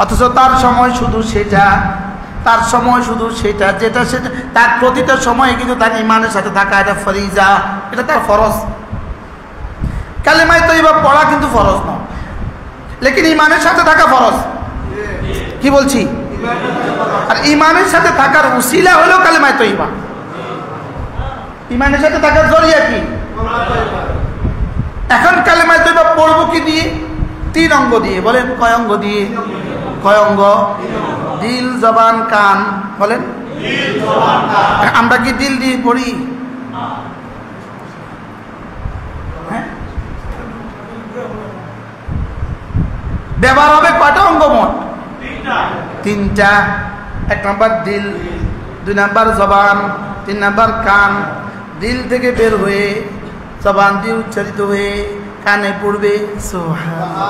অথচ তার সময় শুধু সেটা, তার সময় শুধু সেটা, যেটা সেটা তার প্রতিটা সময়ে কিন্তু তার ইমানের সাথে থাকা এটা ফরিজা, এটা তার ফরজ। কালেমায়ে তয়্যিবা পড়া কিন্তু ফরজ নয়, লেকিন ইমানের সাথে থাকা ফরজ। কি বলছি? আর ইমানের সাথে থাকার উসিলা হলো কালেমায়ে তয়্যিবা। ইমানের সাথে থাকার জরিয়া কি? এখন কালেমায়ে তয়্যিবা পড়বো কি দিয়ে? 3 অঙ্গ দিয়ে। বলেন কয় অঙ্গ দিয়ে? কয় অঙ্গ? দিল, জবান, কান। বলেন আমরা কি দিল দিয়ে পড়ি? হ্যাঁ, ব্যবহার হবে কয়টা অঙ্গ মোট? 3টা। 1 নম্বর দিল, 2 নম্বর জবান, 3 নম্বর কান। দিল থেকে বের হয়ে জবান দিয়ে উচ্চারিত হয়ে কানে পড়বে সুবহানাল্লাহ।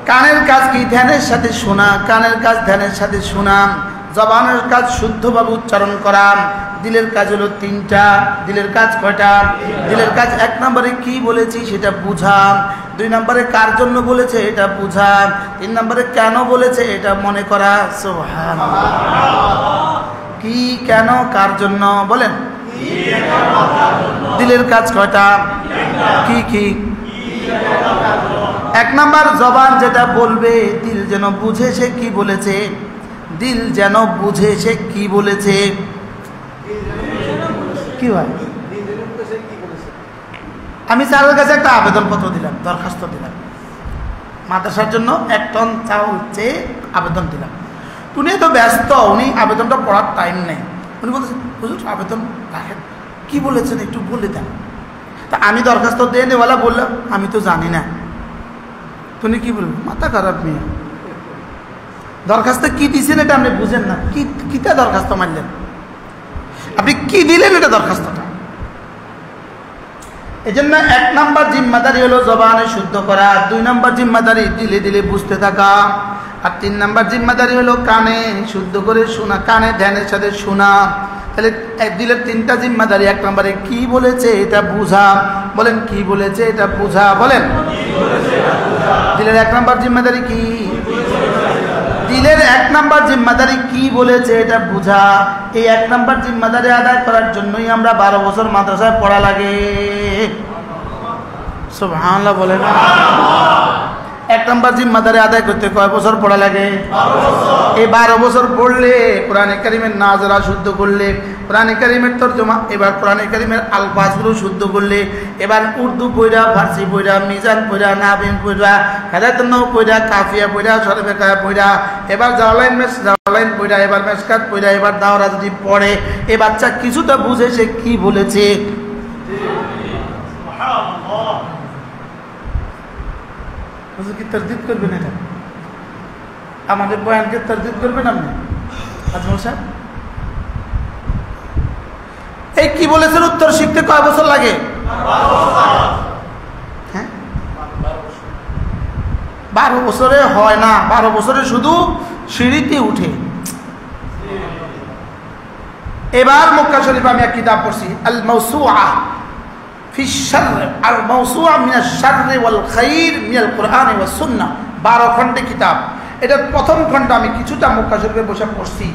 কানের কাজ কি? ধ্যানের সাথে শোনা। কানের কাজ ধ্যানের সাথে শোনা। জবানের কাজ শুদ্ধভাবে উচ্চারণ করা। দিলের কাজ হলো 3টা। দিলের কাজ কয়টা? দিলের কাজ 1 নম্বরে কি বলেছি সেটা বুঝা, 2 নম্বরে কার জন্য বলেছে এটা বুঝা, 3 নম্বরে কেন বলেছে এটা মনে করা। সুবহানাল্লাহ। কি, কেন, কার জন্য? বলেন দিলের কাজ কয়টা? কি কি? 1 নম্বর জবান যেটা বলবে, দিল যেন বুঝে সে কি বলেছে। দিল যেন বুঝে সে কি বলেছে। কি হয়? আমি স্যারের কাছে একটা আবেদনপত্র দিলাম, দরখাস্ত দিলাম, মাদ্রাসার জন্য 1 টন চাউল চেয়ে আবেদন দিলাম। উনি তো ব্যস্ত, উনি আবেদনটা পড়ার টাইম নেই। উনি বলছেন হুজুর আবেদন রাখেন, কি বলেছেন একটু বলে দেন। তা আমি দরখাস্ত দিয়ে নেওয়ালা বললাম আমি তো জানি না। তুমি কি বলবেন? মাথা খারাপ মেয়ে, দরখাস্ত কি দিয়েছেন এটা আপনি বুঝেন না। কিটা দরখাস্ত মানলেন? আপনি কি দিলেন এটা দরখাস্তটা? এই জন্য 1 নম্বর জিম্মাদারি হলো জবানে শুদ্ধ করা, 2 নম্বর জিম্মাদারি দিলে দিলে বুঝতে থাকা, আর 3 নম্বর জিম্মাদারি হলো কানে শুদ্ধ করে শোনা, কানে ধ্যানের সাথে শোনা। তাহলে দিলের 3টা জিম্মাদারি। 1 নম্বরে কি বলেছে এটা বুঝা। বলেন কি বলেছে এটা বুঝা। বলেন দিলের 1 নম্বর জিম্মাদারি কি? দিলের 1 নম্বর জিম্মাদারি কি বলেছে এটা বুঝা। এই 1 নম্বর জিম্মাদারি আদায় করার জন্যই আমরা 12 বছর মাদ্রাসায় পড়া লাগে। সুবহানাল্লাহ বলেন। 1 নম্বর জিম্মাদারি আদায় করতে কয় বছর পড়া লাগে? এই 12 বছর পড়লে কোরআনে কারিমের নাজরা শুদ্ধ করলে, কোরআনে কারিমের তরজমা, এবার কোরআনে কারিমের আলফাজগুলো শুদ্ধ করলে, এবার উর্দু পড়া, ফার্সি পড়া, মিজান পড়া, নাবিন পড়া, হেদায়েতুন নৌ পড়া, কাফিয়া পড়া, শরফে কায়া পড়া, এবার জালালাইন পড়া, এবার মেশকাত পড়া, এবার দাওরা যদি পড়ে, এই বাচ্চা কিছুটা বুঝে সে কি বলেছে। কি তরদিদ করবেন? এটা আমাদের বয়ানকে তরদিদ করবেন আপনি আজমল সাহেব? এই কি বলেছেন উত্তর শিখতে কয় বছর লাগে? হ্যাঁ, 12 বছরে হয় না। 12 বছরে শুধু সিঁড়িতে উঠে। এবার মক্কা শরীফ আমি এক কিতাব পড়ছি, আল মাওসুআ ফি শারর, আল মাওসুআ মিনাশ শাররি ওয়াল খাইর মিনাল কুরআনি ওয়াস সুন্নাহ। 12 খণ্ডে কিতাব। এটার প্রথম খণ্ড আমি কিছুটা মক্কা শরীফে বসে পড়ছি।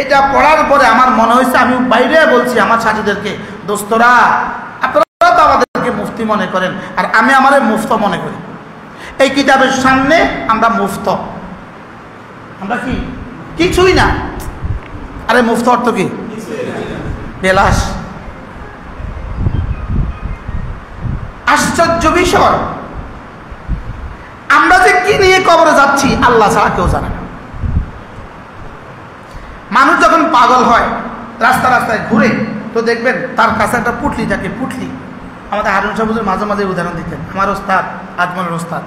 এটা পড়ার পরে আমার মনে হয়েছে, আমি বাইরে বলছি আমার সাথীদেরকে, দোস্তরা আপনারা তো আমাদেরকে মুফতি মনে করেন, আর আমি আমারে মুফত মনে করি। এই কিতাবের সামনে আমরা মুফত, আমরা কি কিছুই না। আরে মুফত অর্থ কি? বেলাস। আশ্চর্য বিষয়, আমরা যে কি নিয়ে কবরে যাচ্ছি আল্লাহ ছাড়া কেউ জানে না। মানুষ যখন পাগল হয় রাস্তা রাস্তায় ঘুরে, তো দেখবেন তার কাছে একটা পুটলি থাকে। পুটলি আমাদের হারুন সাহেব হুজুর মাঝে মাঝে উদাহরণ দিতেন, আমার ওস্তাদ আজমলের ওস্তাদ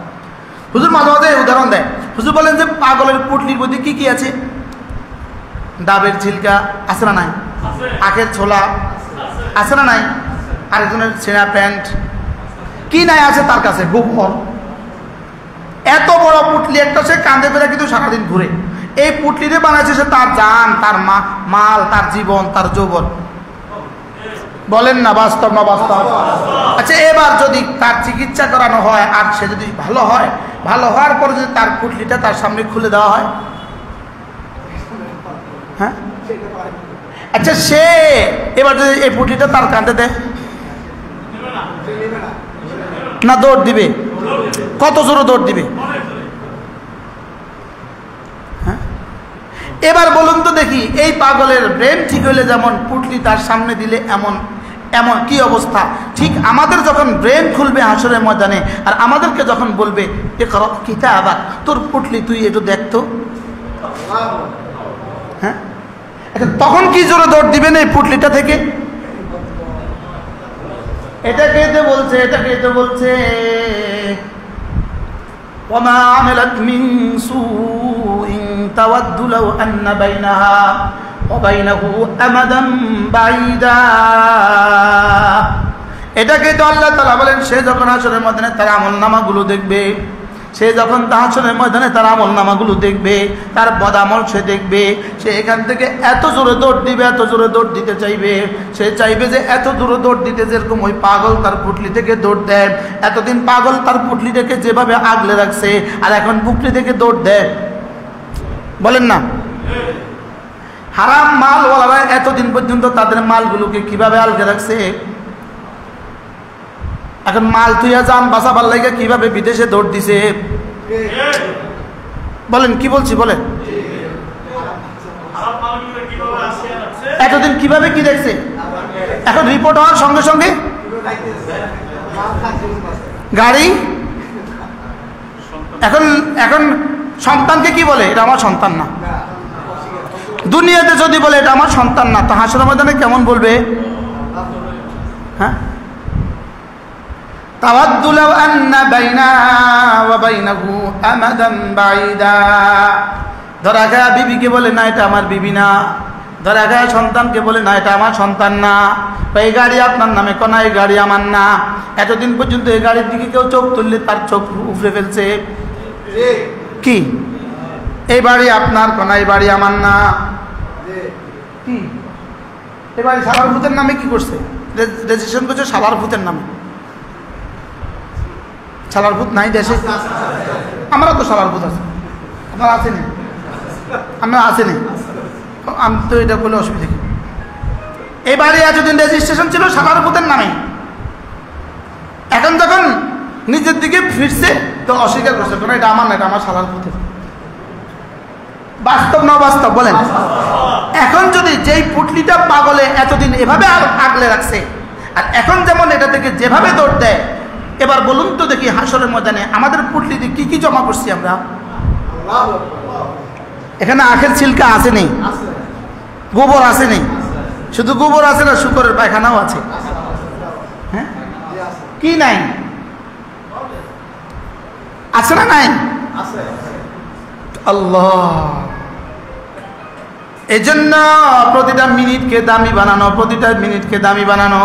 হুজুর মাঝে মাঝে উদাহরণ দেয়। হুজুর বলেন যে পাগলের পুটলির মধ্যে কি কি আছে? ডাবের ছিলকা আছে না নাই? আখের ছোলা আছে না নাই? আরেকজনের ছেঁড়া প্যান্ট কি নাই আছে তার কাছে? গোবর। এত বড় পুটলি একটা, সে কাঁধে করে কিন্তু সারাদিন ঘুরে। এই পুটলিতে বানাইছে সে তার জান, তার মাল, তার জীবন, তার যৌবন। বলেন না বাস্তব না বাস্তব? আচ্ছা, এবার যদি তার চিকিৎসা করানো হয় আর সে যদি ভালো হয়, ভালো হওয়ার পরে যদি তার পুটলিটা তার সামনে খুলে দেওয়া হয়, হ্যাঁ আচ্ছা সে এবার যদি এই পুটলিটা তার কাঁধে দেয় না দৌড় দিবে? কত জোরে দৌড় দিবে? হ্যাঁ এবার বলুন তো দেখি, এই পাগলের ব্রেন ঠিক হইলে যেমন পুটলি তার সামনে দিলে এমন এমন কি অবস্থা, ঠিক আমাদের যখন ব্রেন খুলবে হাসরের ময়দানে আর আমাদেরকে যখন বলবে ইকরা কিতাবাক, তোর পুটলি তুই একটু দেখতো, হ্যাঁ তখন কি জোরে দৌড় দিবেন এই পুটলিটা থেকে? এটাকে তো বলছে, এটাকে তো বলছে ওমা আমিলাত মিন সুইন তাওয়াদ্দু লাউ আন্না বাইনাহা ওয়া বাইনাহু আমাদান বাঈদা। এটাকে তো আল্লাহ তাআলা বলেন, সে যখন হাসরের ময়দানে তার আমলনামাগুলো দেখবে, সে যখন হাসরের ময়দানে তার আমলনামাগুলো দেখবে, তার বদামল সে দেখবে, সে এখান থেকে এত জোরে দৌড় দিবে, এত জোরে দৌড় দিতে চাইবে, সে চাইবে যে এত জোরে দৌড় দিতে যেরকম ওই পাগল তার পুটলি থেকে দৌড় দেয়, এতদিন পাগল তার পুটলিটাকে যেভাবে আগলে রাখছে আর এখন পুটলি থেকে দৌড় দেয়, বলেন না? হারাম মালওয়ালারা এতদিন পর্যন্ত তাদের মালগুলোকে কিভাবে আগলে রাখছে, এখন মাল তুইয়া যান বাঁচাবার লাগে কিভাবে বিদেশে দৌড় দিছে, বলেন কি বলছি বলেন? এতদিন কিভাবে কি দেখছে, এখন রিপোর্ট হওয়ার সঙ্গে সঙ্গে গাড়ি, এখন এখন সন্তানকে কি বলে, এটা আমার সন্তান না। দুনিয়াতে যদি বলে এটা আমার সন্তান না, তো হাসরের ময়দানে কেমন বলবে? হ্যাঁ তাওয়াদ্দু লাউ আন্না বাইনা ওয়া বাইনাহু আমাদান বাঈদা। ধরা গায়ে বিবিকে বলে না এটা আমার বিবি না, ধরা গায়ে সন্তানকে বলে না এটা আমার সন্তান না, এই গাড়ি আপনার নামে কোনা, এই গাড়ি আমার না। এতদিন পর্যন্ত এই গাড়ির দিকে কেউ চোখ তুললে তার চোখ উপড়ে ফেলছে, কি এই বাড়ি আপনার কোনা, এই বাড়ি আমার না, কি এই বাড়ি সালার ভূতের নামে কি করছে, রেজিস্ট্রেশন করছে সালার ভূতের নামে। সালার ভূত নাই দেশে? আমরা তো সালার ভূত আছে, আপনার আসেনি, আমরা আসেনি, আমি তো এটা বলে অসুবিধা কি? এই বাড়ি এতদিন রেজিস্ট্রেশন ছিল সালার ভূতের নামে, এখন যখন নিজের দিকে ফিরছে তো অস্বীকার করছে, কেন এটা আমার না, এটা আমার সালার ভূতের। বাস্তব না বাস্তব বলেন? এখন যদি যেই পুটলিটা পাগলে এতদিন এভাবে আগলে রাখছে আর এখন যেমন এটা থেকে যেভাবে দৌড় দেয়, এবার বলুন তো দেখি হাসরের ময়দানে আমাদের পুটলিতে কি কি জমা করছি আমরা? এখানে আখের ছিলকা আছে নেই, গোবর আছে নেই, শুধু গোবর আছে না, শুকরের পায়খানাও আছে, হ্যাঁ কি নাই আছে না নাই? আল্লাহ, এজন্য প্রতিটা মিনিটকে দামি বানানো, প্রতিটা মিনিটকে দামি বানানো,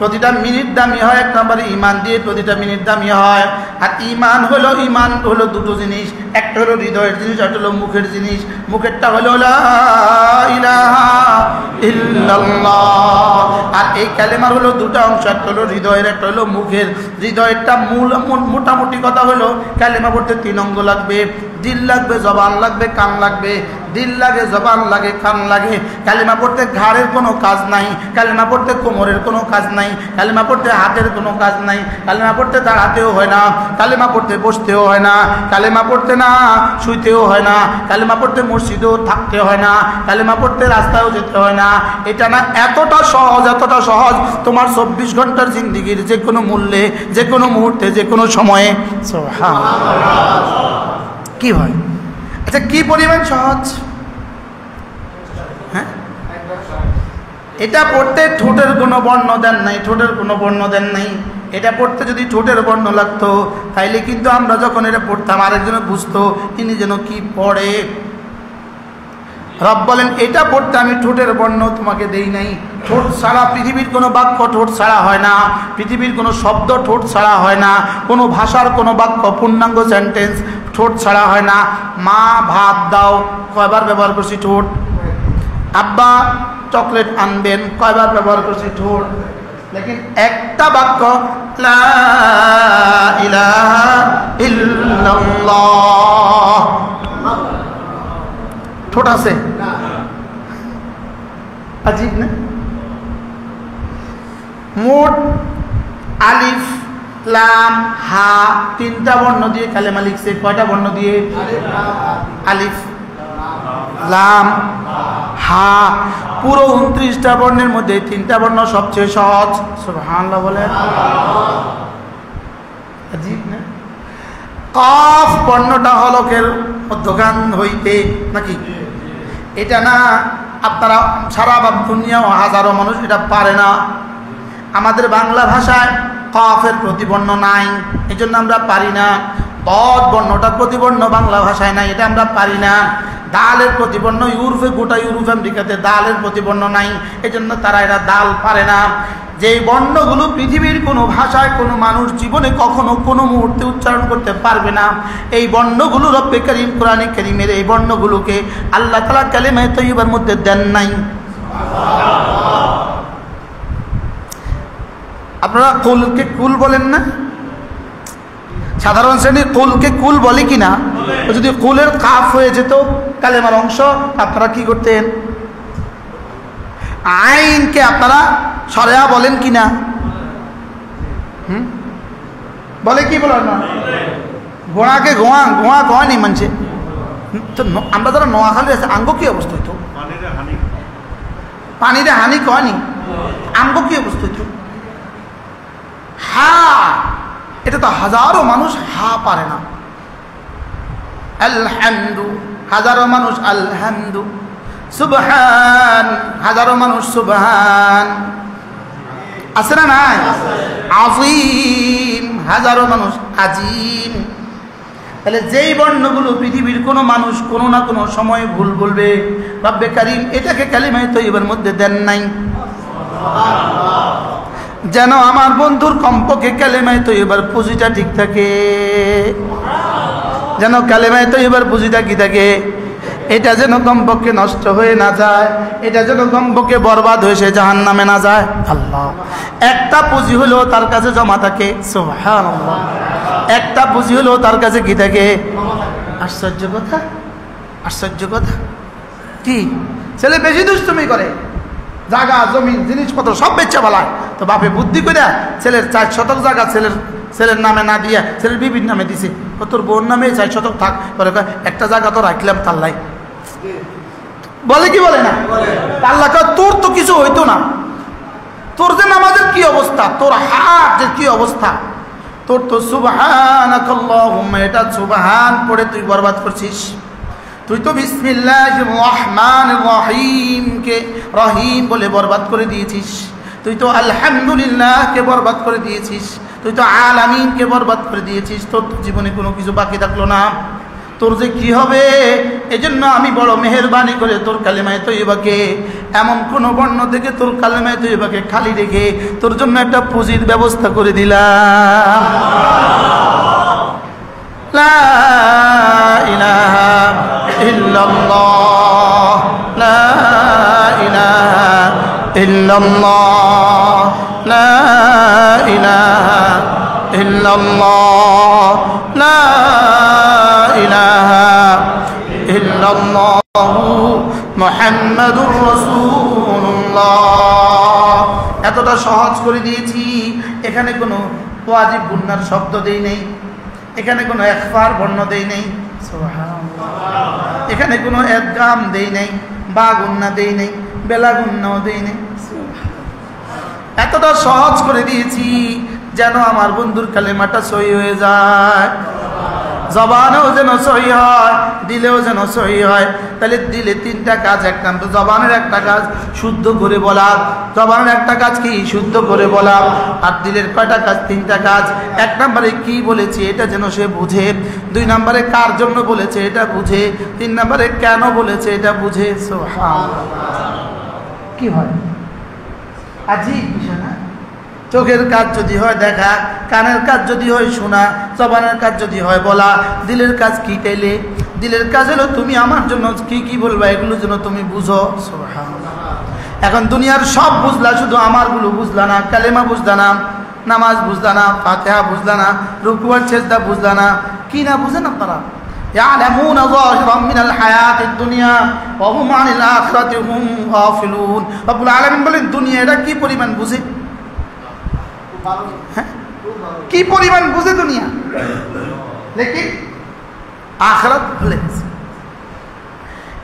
প্রতিটা মিনিট দামি হয় এক নম্বরে ইমান দিয়ে, প্রতিটা মিনিট দামি হয়। আর ইমান হলো দুটো জিনিস, একটা হলো হৃদয়ের জিনিস, একটা হলো মুখের জিনিস। মুখেরটা হলো লা ইলাহা ইল্লাল্লাহ, আর এই কালেমার হলো দুটো অংশ, একটা হলো হৃদয়ের, একটা হলো মুখের। হৃদয়েরটা মোটামুটি কথা হলো কালেমা পড়তে 3 অঙ্গ লাগবে, দিল লাগবে, জবান লাগবে, কান লাগবে। দিল লাগে, জবান লাগে, কান লাগে। কালেমা পড়তে ঘাড়ের কোনো কাজ নাই, কালেমা পড়তে কোমরের কোনো কাজ নাই, কালেমা পড়তে হাতের কোনো কাজ নাই, কালেমা পড়তে দাঁড়াতেও হয় না, কালেমা পড়তে বসতেও হয় না, কালেমা পড়তে না শুইতেও হয় না, কালেমা পড়তে মসজিদেও থাকতে হয় না, কালেমা পড়তে রাস্তায়ও যেতে হয় না। এটা না এতটা সহজ, এতটা সহজ, তোমার 24 ঘন্টার জিন্দিগির যে কোনো মূল্যে, যে কোনো মুহূর্তে, যে কোনো সময়ে। কি হয়? আচ্ছা কি পরিমাণ সহজ? হ্যাঁ, এটা পড়তে ঠোঁটের কোনো বর্ণ দেন নাই, ঠোঁটের কোনো বর্ণ দেন নাই। এটা পড়তে যদি ঠোঁটের বর্ণ লাগতো তাইলে কিন্তু আমরা যখন এটা পড়তাম আরেকজনে বুঝতো তিনি যেন কি পড়ে। রব বলেন এটা পড়তে আমি ঠোঁটের বর্ণ তোমাকে দেই নাই। ঠোঁট ছাড়া পৃথিবীর কোনো বাক্য ঠোঁট ছাড়া হয় না, পৃথিবীর কোনো শব্দ ঠোঁট ছাড়া হয় না, কোনো ভাষার কোনো বাক্য পূর্ণাঙ্গ সেন্টেন্স ঠোঁট ছাড়া হয় না। মা ভাত দাও, কয়বার ব্যবহার করছি? ঠোঁট। আব্বা চকলেট আনবেন, কয়বার ব্যবহার করছি? ঠোঁট। লেকিন একটা বাক্য লা ইলাহা ইল্লাল্লাহ ঠোঁট আছে আজীব না মোট আলিফ লাম হা তিনটা বর্ণ দিয়ে কালেমা লিখছে কয়টা বর্ণ দিয়ে আলিফ লাম হা পুরো 29টা বর্ণের মধ্যে তিনটা বর্ণ সবচেয়ে সহজ সুবহানাল্লাহ বলেন আজীব না কফ বর্ণটা হলকের মধ্যখান হইতে নাকি এটা না আপনারা সারা দুনিয়া হাজারো মানুষ এটা পারে না আমাদের বাংলা ভাষায় কফের প্রতিবর্ণ নাই এজন্য আমরা পারি না বদ বর্ণটা প্রতিবর্ণ বাংলা ভাষায় নাই এটা আমরা পারি না দালের প্রতিবর্ণ ইউরোপে গোটা ইউরোপ আমেরিকাতে দালের প্রতিবর্ণ নাই এজন্য তারা এরা দাল পারে না যেই বর্ণগুলো পৃথিবীর কোনো ভাষায় কোনো মানুষ জীবনে কখনো কোনো মুহূর্তে উচ্চারণ করতে পারবে না এই বর্ণগুলো রব্বে করিম কোরআনে কারীমের এই বর্ণগুলোকে আল্লাহ তাআলা কালেমা তাইয়্যিবার মধ্যে দেন নাই আপনারা কুলকে কুল বলেন না সাধারণ শ্রেণীর কুলকে কুল বলে কিনা যদি কুলের কাফ হয়ে যেত কালেমার অংশ আপনারা কি করতেন আইনকে আপনারা সরেয়া বলেন কিনা বলে কি বলেন না গোড়াকে গোয়া গোয়া গোয়া নেই মানছে তো আমরা যারা নোয়াখালী আছে আঙ্গ কি অবস্থা হইতো পানিরে হানি কয়নি আঙ্গ কি অবস্থা হইতো হা এটা তো হাজারো মানুষ হা পারে না আলহামদু হাজারো মানুষ আলহামদু সুবহান হাজারো মানুষ সুবহান আছে না নাই আজিম হাজারো মানুষ আজিম তাহলে যেই বর্ণগুলো পৃথিবীর কোনো মানুষ কোনো না কোনো সময় ভুল বলবে রব্বে কারীম এটাকে কালিমায়ে তাইয়্যিবার মধ্যে দেন নাই যেন আমার বন্ধুর কমপক্ষে কালেমায়ে তাইয়্যিবার পুঁজিটা ঠিক থাকে যেন কালেমায়ে তাইয়্যিবার পুঁজিটা কি থাকে এটা যেন কমপক্ষে নষ্ট হয়ে না যায় এটা যেন কমপক্ষে বরবাদ হয়ে সে জাহান্নামে না যায় আল্লাহ একটা পুঁজি হলেও তার কাছে জমা থাকে সুবহানাল্লাহ একটা পুঁজি হলেও তার কাছে কি থাকে আশ্চর্য কথা আশ্চর্য কথা কি ছেলে বেশি দুষ্টুমি করে জায়গা জমিন জিনিসপত্র সব বেচা বলায় তো বাপে বুদ্ধি করে ছেলের 4 শতক জায়গা ছেলের নামে না দিয়া ছেলের বিবির নামে দিছে তোর বোন নামে 4 শতক থাক বলে একটা জায়গা তো রাখলাম তাল্লাই বলে কি বলে না আল্লাহ তোর তো কিছু হইতো না তোর যে নামাজের কি অবস্থা তোর হাতের কি অবস্থা তোর তো সুবহানাকাল্লাহুম্মা এটা সুবহান পড়ে তুই বরবাদ করছিস তুই তো বিসমিল্লাহির রহমানির রহিম কে রহিম বলে বরবাদ করে দিয়েছিস তুই তো আলহামদুলিল্লাহ কে বরবাদ করে দিয়েছিস তুই তো আলামিন কে বরবাদ করে দিয়েছিস তোর তো জীবনে কোনো কিছু বাকি থাকলো না তোর যে কি হবে এজন্য আমি বড় মেহেরবানি করে তোর কালেমায়ে তাইয়্যিবাকে এমন কোন বর্ণ থেকে তোর কালেমায়ে তাইয়্যিবাকে খালি রেখে তোর জন্য একটা পুঁজির ব্যবস্থা করে দিলাম লা ইলাহা ইল্লাল্লাহ লা ইলাহা ইল্লাল্লাহ লা ইলাহা ইল্লাল্লাহ লা ইলাহা ইল্লাল্লাহু মুহাম্মাদুর রাসূলুল্লাহ এতটা সহজ করে দিয়েছি এখানে কোনো ওয়াজিব গুন্নার শব্দ দেই নেই এখানে কোনো ইখফার বর্ণ দেই নেই সুবহানাল্লাহ এখানে কোনো ইদগাম দেই নেই বা গুন্না দেই নেই বেলা গুন্নাও দেই নেই এতটা সহজ করে দিয়েছি যেন আমার বন্ধুর কালেমাটা সহি হয়ে যায় জবানেও যেন সহি হয় দিলেও যেন সহি হয় তাহলে দিলে 3টা কাজ এক নাম্বার জবানের একটা কাজ শুদ্ধ করে বলা জবানের একটা কাজ কি শুদ্ধ করে বলা আর দিলের কয়টা কাজ 3টা কাজ এক নম্বরে কি বলেছে এটা যেন সে বুঝে 2 নম্বরে কার জন্য বলেছে এটা বুঝে 3 নম্বরে কেন বলেছে এটা বুঝে সুবহানাল্লাহ কি হয় আজীব বিষয় না চোখের কাজ যদি হয় দেখা কানের কাজ যদি হয় শোনা জবানের কাজ যদি হয় বলা দিলের কাজ কি তাইলে দিলের কাজ হলো তুমি আমার জন্য কি কি বলবা এগুলো যেন তুমি বুঝো সুবহানাল্লাহ এখন দুনিয়ার সব বুঝলা, শুধু আমারগুলো বুঝলা না, কালেমা বুঝলা না, নামাজ বুঝলা না, ফাতিহা বুঝলা না, রুকু আর সিজদা বুঝলা না। কি না বুঝেন আপনারা? ইয়ালামুনা যাহিরাম মিনাল হায়াতিদ দুনিয়া ওয়া হুম আনিল আখিরাতি হুম গাফিলুন। রব্বুল আলামিন বলেন দুনিয়া এটা কি পরিমাণ বুঝে, হ্যাঁ কি পরিমাণ বুঝে দুনিয়া, লেকিন আখিরাত ভুলে গেছে।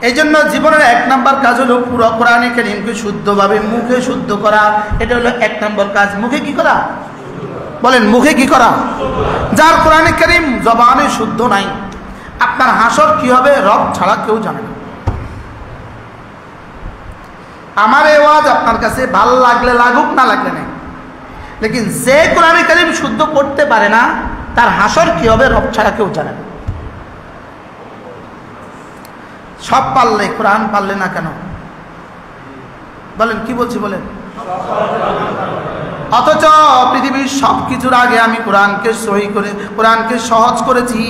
এই জন্য জীবনের 1 নম্বর কাজ হলো পুরো কোরআনে কারীমকে শুদ্ধভাবে মুখে শুদ্ধ করা। এটা হলো 1 নম্বর কাজ। মুখে কি করা বলেন? মুখে কি করা? যার কোরআনে কারীম জবানে শুদ্ধ নাই, আপনার হাসর কি হবে রব ছাড়া কেউ জানে না। আমার এই ওয়াজ আপনার কাছে ভালো লাগলে লাগুক, না লাগলে নেই, লেকিন যে কোরআনে কারীম শুদ্ধ করতে পারে না তার হাসর কি হবে রব ছাড়া কেউ জানে না। সব পারলে, কোরআন পারলে না কেন? বলেন কি বলছি বলেন? অথচ পৃথিবীর সব কিছুর আগে আমি কোরআনকে সহি করে, কোরআনকে সহজ করেছি।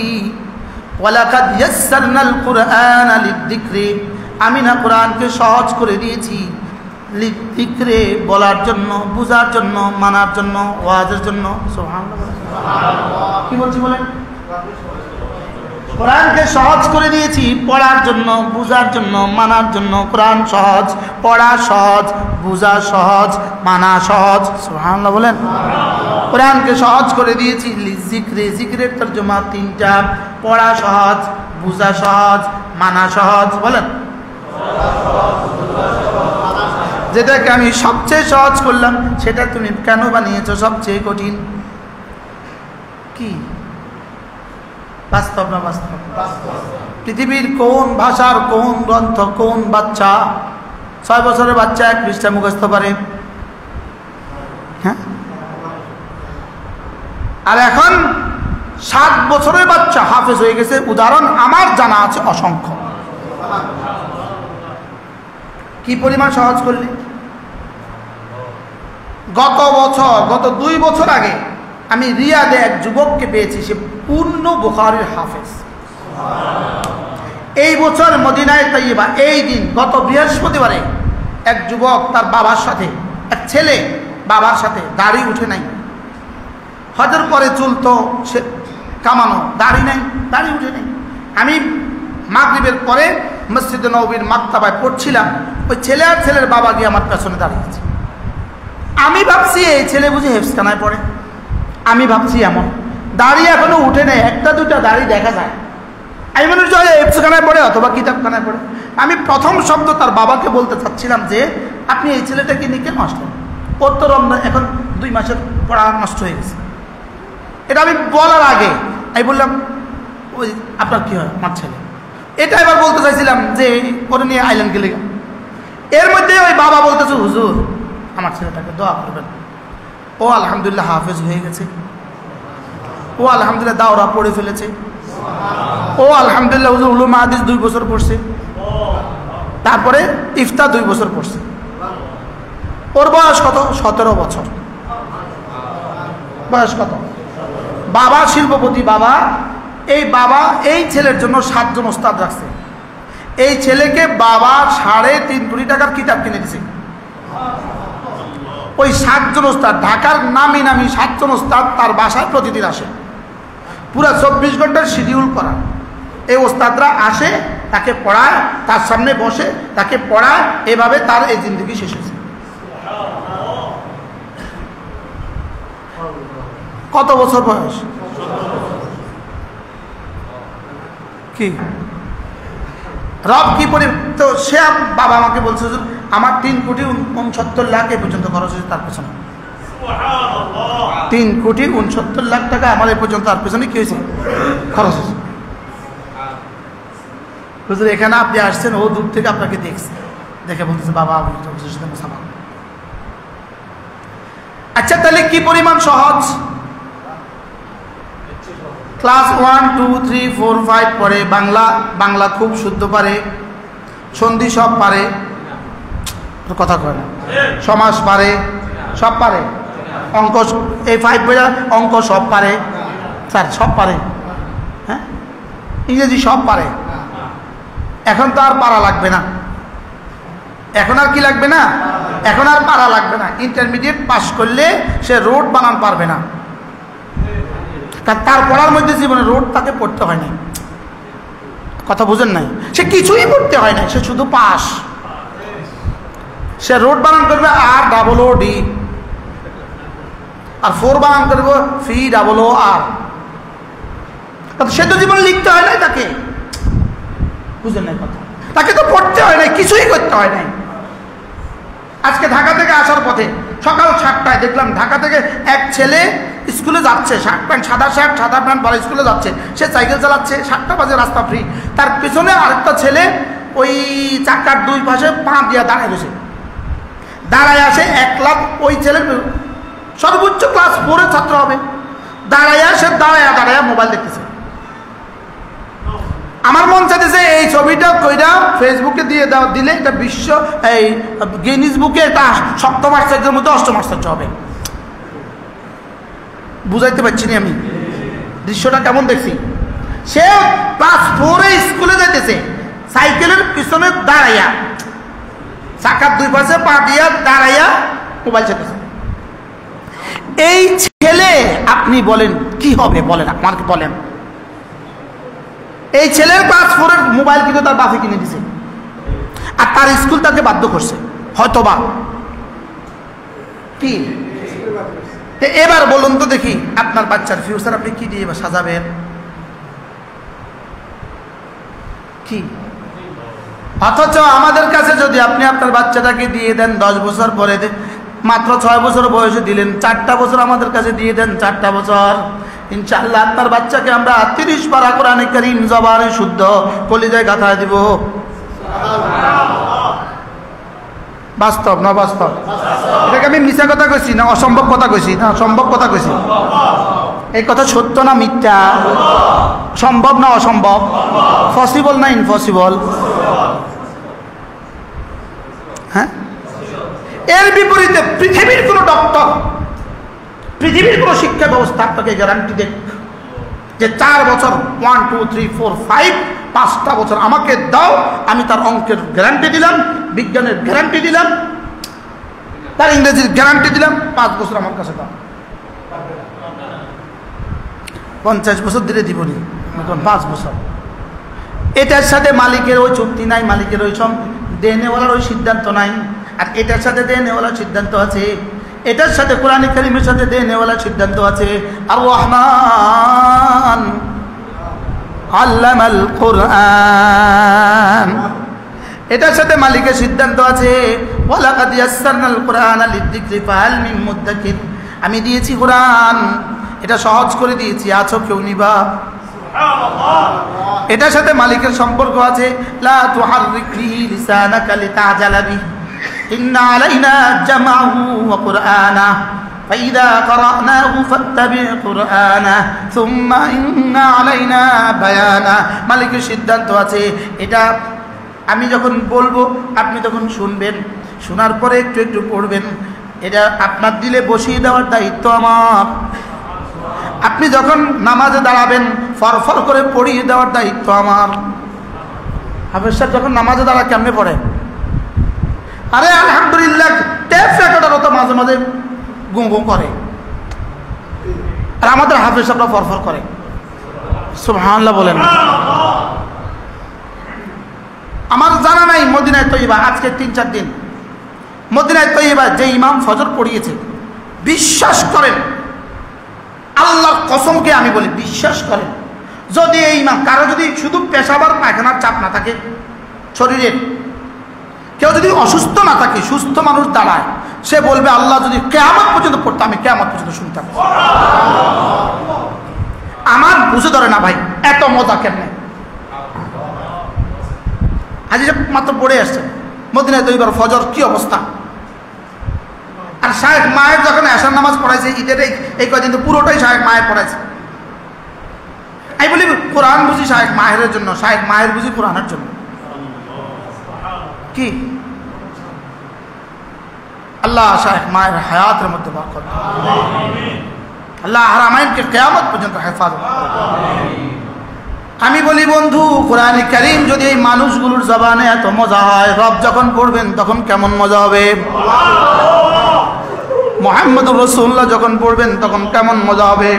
ওয়ালাকাদ ইয়াসসারনাল কুরআনা লিযিকরি, আমি না কোরআনকে সহজ করে দিয়েছি লিযিকরি, বলার জন্য, বুঝার জন্য, মানার জন্য, ওয়াজের জন্য। সুবহানাল্লাহ। কি বলছি বলেন? কোরআনকে সহজ করে দিয়েছি পড়ার জন্য, বুঝার জন্য, মানার জন্য। কোরআন সহজ, পড়া সহজ, বুঝা সহজ, মানা সহজ। সুবহানাল্লাহ বলেন। কোরআনকে সহজ করে দিয়েছি লিযিকরি, জিকিরের তরজমা 3টা, পড়া সহজ, বুঝা সহজ, মানা সহজ। বলেন যেটাকে আমি সবচেয়ে সহজ করলাম সেটা তুমি কেন বানিয়েছো সবচেয়ে কঠিন? কি বাস্তব না বাস্তব? পৃথিবীর কোন ভাষার কোন গ্রন্থ, কোন বাচ্চা 6 বছরের বাচ্চা 1 পৃষ্ঠা মুখস্থ পারে? হ্যাঁ, আর এখন 7 বছরের বাচ্চা হাফেজ হয়ে গেছে। উদাহরণ আমার জানা আছে অসংখ্য। কি পরিমাণ সহজ করলি? গত 2 বছর আগে আমি রিয়াদে এক যুবককে পেয়েছি, সে পূর্ণ বুখারীর হাফেজ। এই বছর মদিনায় তাইয়্যিবা এই দিন গত বৃহস্পতিবারে এক যুবক তার বাবার সাথে, এক ছেলে বাবার সাথে, দাড়ি উঠে নাই, হজের পরে চুল তো সে কামানো, দাড়ি নাই, দাড়ি উঠে নাই। আমি মাগরিবের পরে মসজিদে নববীর মাকতাবায় পড়ছিলাম, ওই ছেলে আর ছেলের বাবা গিয়ে আমার পেছনে দাঁড়িয়েছে। আমি ভাবছি এই ছেলে বুঝি হেফজখানায় পড়ে, আমি ভাবছি এমন, দাড়ি এখনো উঠে নেই, 1-2টা দাড়ি দেখা যায়। আমি মনে হচ্ছে হেফজখানায় পড়ে অথবা কিতাবখানায় পড়ে। আমি প্রথম শব্দ তার বাবাকে বলতে চাচ্ছিলাম যে আপনি এই ছেলেটাকে নিয়ে কেন আসলেন? ওর তো রমজান এখন 2 মাসের পড়া নষ্ট হয়ে গেছে। এটা আমি বলার আগে আমি বললাম ওই আপনার কি হয়? আমার ছেলে। এটা এবার বলতে চাইছিলাম যে ওটা নিয়ে আইলেন গেলে। এর মধ্যে ওই বাবা বলতেছে হুজুর আমার ছেলেটাকে দোয়া করবেন, ও আলহামদুলিল্লাহ হাফেজ হয়ে গেছে, ও আলহামদুলিল্লাহ দাওরা পড়ে ফেলেছে, ও আলহামদুলিল্লাহ হুজুর উলুম হাদিস 2 বছর পড়ছে, তারপরে ইফতা 2 বছর পড়ছে। ওর বয়স কত? 17 বছর বয়স। কত? বাবা শিল্পপতি বাবা। এই বাবা এই ছেলের জন্য 7 জন ওস্তাদ রাখছে। এই ছেলেকে বাবা 3.5 কোটি টাকার কিতাব কিনে দিছে। ওই 7 জন ওস্তাদ, ঢাকার নামি 7 জন ওস্তাদ তার বাসায় প্রতিদিন আসে, পুরো 24 ঘন্টার শিডিউল করা। এই ওস্তাদরা আসে, তাকে পড়ায়, তার সামনে বসে তাকে পড়ায়, এভাবে তার এই জিন্দগি শেষ হয়েছে। কত বছর বয়স? কি রব কি পরি? তো সে বাবা আমাকে বলছে আমার 3,69,00,000 এ পর্যন্ত খরচ হয়েছে তার পেছনে। 3,69,00,000 টাকা আমার এ পর্যন্ত তার পেছনে কি হয়েছে? খরচ হয়েছে। হুজুর এখানে আপনি আসছেন, ও দূর থেকে আপনাকে দেখছে, দেখে বলতেছে বাবা আমি হুজুরের সাথে মুসাফা। আচ্ছা তাহলে কি পরিমাণ সহজ? ক্লাস 1, 2, 3, 4, 5 পড়ে, বাংলা খুব শুদ্ধ পারে, সন্ধি সব পারে, কথা কয় না, সমাস পারে, সব পারে, অঙ্ক এই 5 পড়ে অঙ্ক সব পারে, স্যার সব পারে, হ্যাঁ ইংরেজি সব পারে। এখন তো আর পারা লাগবে না, এখন আর কি লাগবে না? এখন আর পারা লাগবে না, ইন্টারমিডিয়েট পাস করলে সে রোড বানান পারবে না, তার পড়ার মধ্যে জীবনে রোড তাকে পড়তে হয় নাই। কথা বুঝেন নাই? সে কিছুই পড়তে হয় নাই, সে শুধু পাস। সে রোড বানান করবে ROOD, আর 4 বানান করবে FOOR। সে তো জীবনে লিখতে হয় নাই তাকে, বুঝেন নাই কথা? তাকে তো পড়তে হয় নাই, কিছুই করতে হয় নাই। আজকে ঢাকা থেকে আসার পথে সকাল 7টায় দেখলাম ঢাকা থেকে এক ছেলে স্কুলে যাচ্ছে, সাদা শার্ট সাদা প্যান্ট পরে স্কুলে যাচ্ছে, সে সাইকেল চালাচ্ছে, 7টা বাজে রাস্তা ফ্রি, তার পেছনে আরেকটা ছেলে ওই চাকার 2 পাশে পা দিয়ে দাঁড়ায় গেছে, দাঁড়ায় আসে 1 লাখ, ওই ছেলের সর্বোচ্চ ক্লাস 4-এর ছাত্র হবে, দাঁড়ায় সে দাঁড়ায় মোবাইল দেখতেছে। আমার মন চাইতেছে এই ছবিটা কইরা ফেসবুকে দিয়ে দিলে এটা বিশ্ব এই গিনিস বুকে এটা 7ম আশ্চর্যের মধ্যে 8ম আশ্চর্য হবে। বুঝাইতে পারছি না আমি দৃশ্যটা কেমন দেখছি। সে ক্লাস 4-এ স্কুলে যাইতেছে, সাইকেলের পিছনে দাঁড়াইয়া, চাকার 2 পাশে পা দিয়া দাঁড়াইয়া মোবাইল চাইতেছে। এই ছেলে আপনি বলেন কি হবে? বলেন, আমাকে বলেন। এই ছেলের ক্লাস 4-এর মোবাইল কিন্তু তার বাপে কিনে দিছে, আর তার স্কুল তাকে বাধ্য করছে হয়তোবা। কি এবার বলুন তো দেখি, আপনার বাচ্চার ফিউচার আপনি কি দিয়ে সাজাবেন? কি? অথচ আমাদের কাছে যদি আপনি আপনার বাচ্চাটাকে দিয়ে দেন 10 বছর পরে, মাত্র 6 বছর বয়সে দিলেন, 4টা বছর আমাদের কাছে দিয়ে দেন, 4টা বছর ইনশাআল্লাহ আপনার বাচ্চাকে আমরা 30 পারা কোরআনে কারীম জবানে শুদ্ধ কলিজায় গাঁথায় দিব। বাস্তব না বাস্তব? এটাকে আমি মিথ্যা কথা কইছি না অসম্ভব কথা কইছি? না সম্ভব কথা কইছি। এই কথা সত্য না মিথ্যা? সম্ভব না অসম্ভব? পসিবল না ইম্পসিবল? হ্যাঁ, এর বিপরীতে পৃথিবীর কোন ডক্টর, পৃথিবীর কোন শিক্ষা ব্যবস্থা আপনাকে গ্যারান্টি দেন যে 4 বছর 1 2 3 4 5 5টা বছর আমাকে দাও, আমি তার অঙ্কের গ্যারান্টি দিলাম, বিজ্ঞানের গ্যারান্টি দিলাম, তার ইংরেজির গ্যারান্টি দিলাম, 5 বছর আমার কাছে দাও। 50 বছর দিলে দিবনি, 5 বছর। এটার সাথে মালিকের ওই চুক্তি নাই, মালিকের ওই দেনেওয়ালার ওই সিদ্ধান্ত নাই, আর এটার সাথে দেনেওয়ালার সিদ্ধান্ত আছে, এটার সাথে কোরআন কারীমের সাথে দেনেওয়ালার সিদ্ধান্ত আছে। আর রহমান আল্লামাল কোরআন, এটার সাথে মালিকের সিদ্ধান্ত আছে। ওয়ালাকাদ ইয়াসসারনাল কোরআনা লিযিকরি ফাহাল মিন মুদ্দাকির, আমি দিয়েছি কোরআন, এটা সহজ করে দিয়েছি, আছো কেউ নিবা? এটার সাথে মালিকের সম্পর্ক আছে। লা তুহাররিক বিহি লিসানাকা লিতাজালা বিহি ইন্না আলাইনা জামাহু ওয়া কুরআনা ফাইযা ক্বরানাহু ফাত্তাবি' কুরআনা সুম্মা ইন্না আলাইনা বায়ানা। মালিকের সিদ্ধান্ত আছে, এটা আমি যখন বলবো আপনি তখন শুনবেন, শোনার পরে একটু একটু পড়বেন, এটা আপনার দিলে বসিয়ে দেওয়ার দায়িত্ব আমার। আপনি যখন নামাজে দাঁড়াবেন ফরফর করে পড়িয়ে দেওয়ার দায়িত্ব আমার। হাফেজ সাহেব যখন নামাজে দাঁড়া কেমনে পড়ে? আরে আলহামদুলিল্লাহ টেপ রেকর্ডারও তো মাঝে মাঝে গুঁ গুঁ করে, আর আমাদের হাফেজ সাহেবরা ফরফর করে। সুবহানাল্লাহ বলেন। আমার জানা নাই মদিনায় তৈয়বা আজকে 3-4 দিন মদিনায় তৈয়বা যে ইমাম ফজর পড়িয়েছে, বিশ্বাস করেন আল্লাহর কসমকে আমি বলি, বিশ্বাস করেন যদি এই ইমাম কারো যদি শুধু পেশাবার পায়খানার চাপ না থাকে শরীরের, কেউ যদি অসুস্থ না থাকে, সুস্থ মানুষ দাঁড়ায়, সে বলবে আল্লাহ যদি কিয়ামত পর্যন্ত পড়তো আমি কিয়ামত পর্যন্ত শুনতাম। আমার বুঝে ধরে না ভাই এত মজা কেমনে। হাজি সাহেব মাত্র পড়ে আসছে মদিনায় তৈবার ফজর, কি অবস্থা। আর শায়েখ মায়ের যখন এশার নামাজ পড়াইছে ঈদের এই কয়দিন তো পুরোটাই শায়েখ মায়ের পড়াইছে। আমি বলি কোরআন বুঝি শায়েখ মাহের জন্য, শায়েখ মায়ের বুঝি কোরআনের জন্য। কি আল্লাহ শায়েখ মায়ের হায়াতের মধ্যে বরকত, আল্লাহ হারামাইনকে কিয়ামত পর্যন্ত হেফাজত। আমি বলি বন্ধু, কোরআনে কারীম যদি এই মানুষগুলোর জবানে এত মজা হয়, রব যখন পড়বেন তখন কেমন মজা হবে? মুহাম্মদুর রাসূলুল্লাহ যখন পড়বেন তখন কেমন মজা হবে?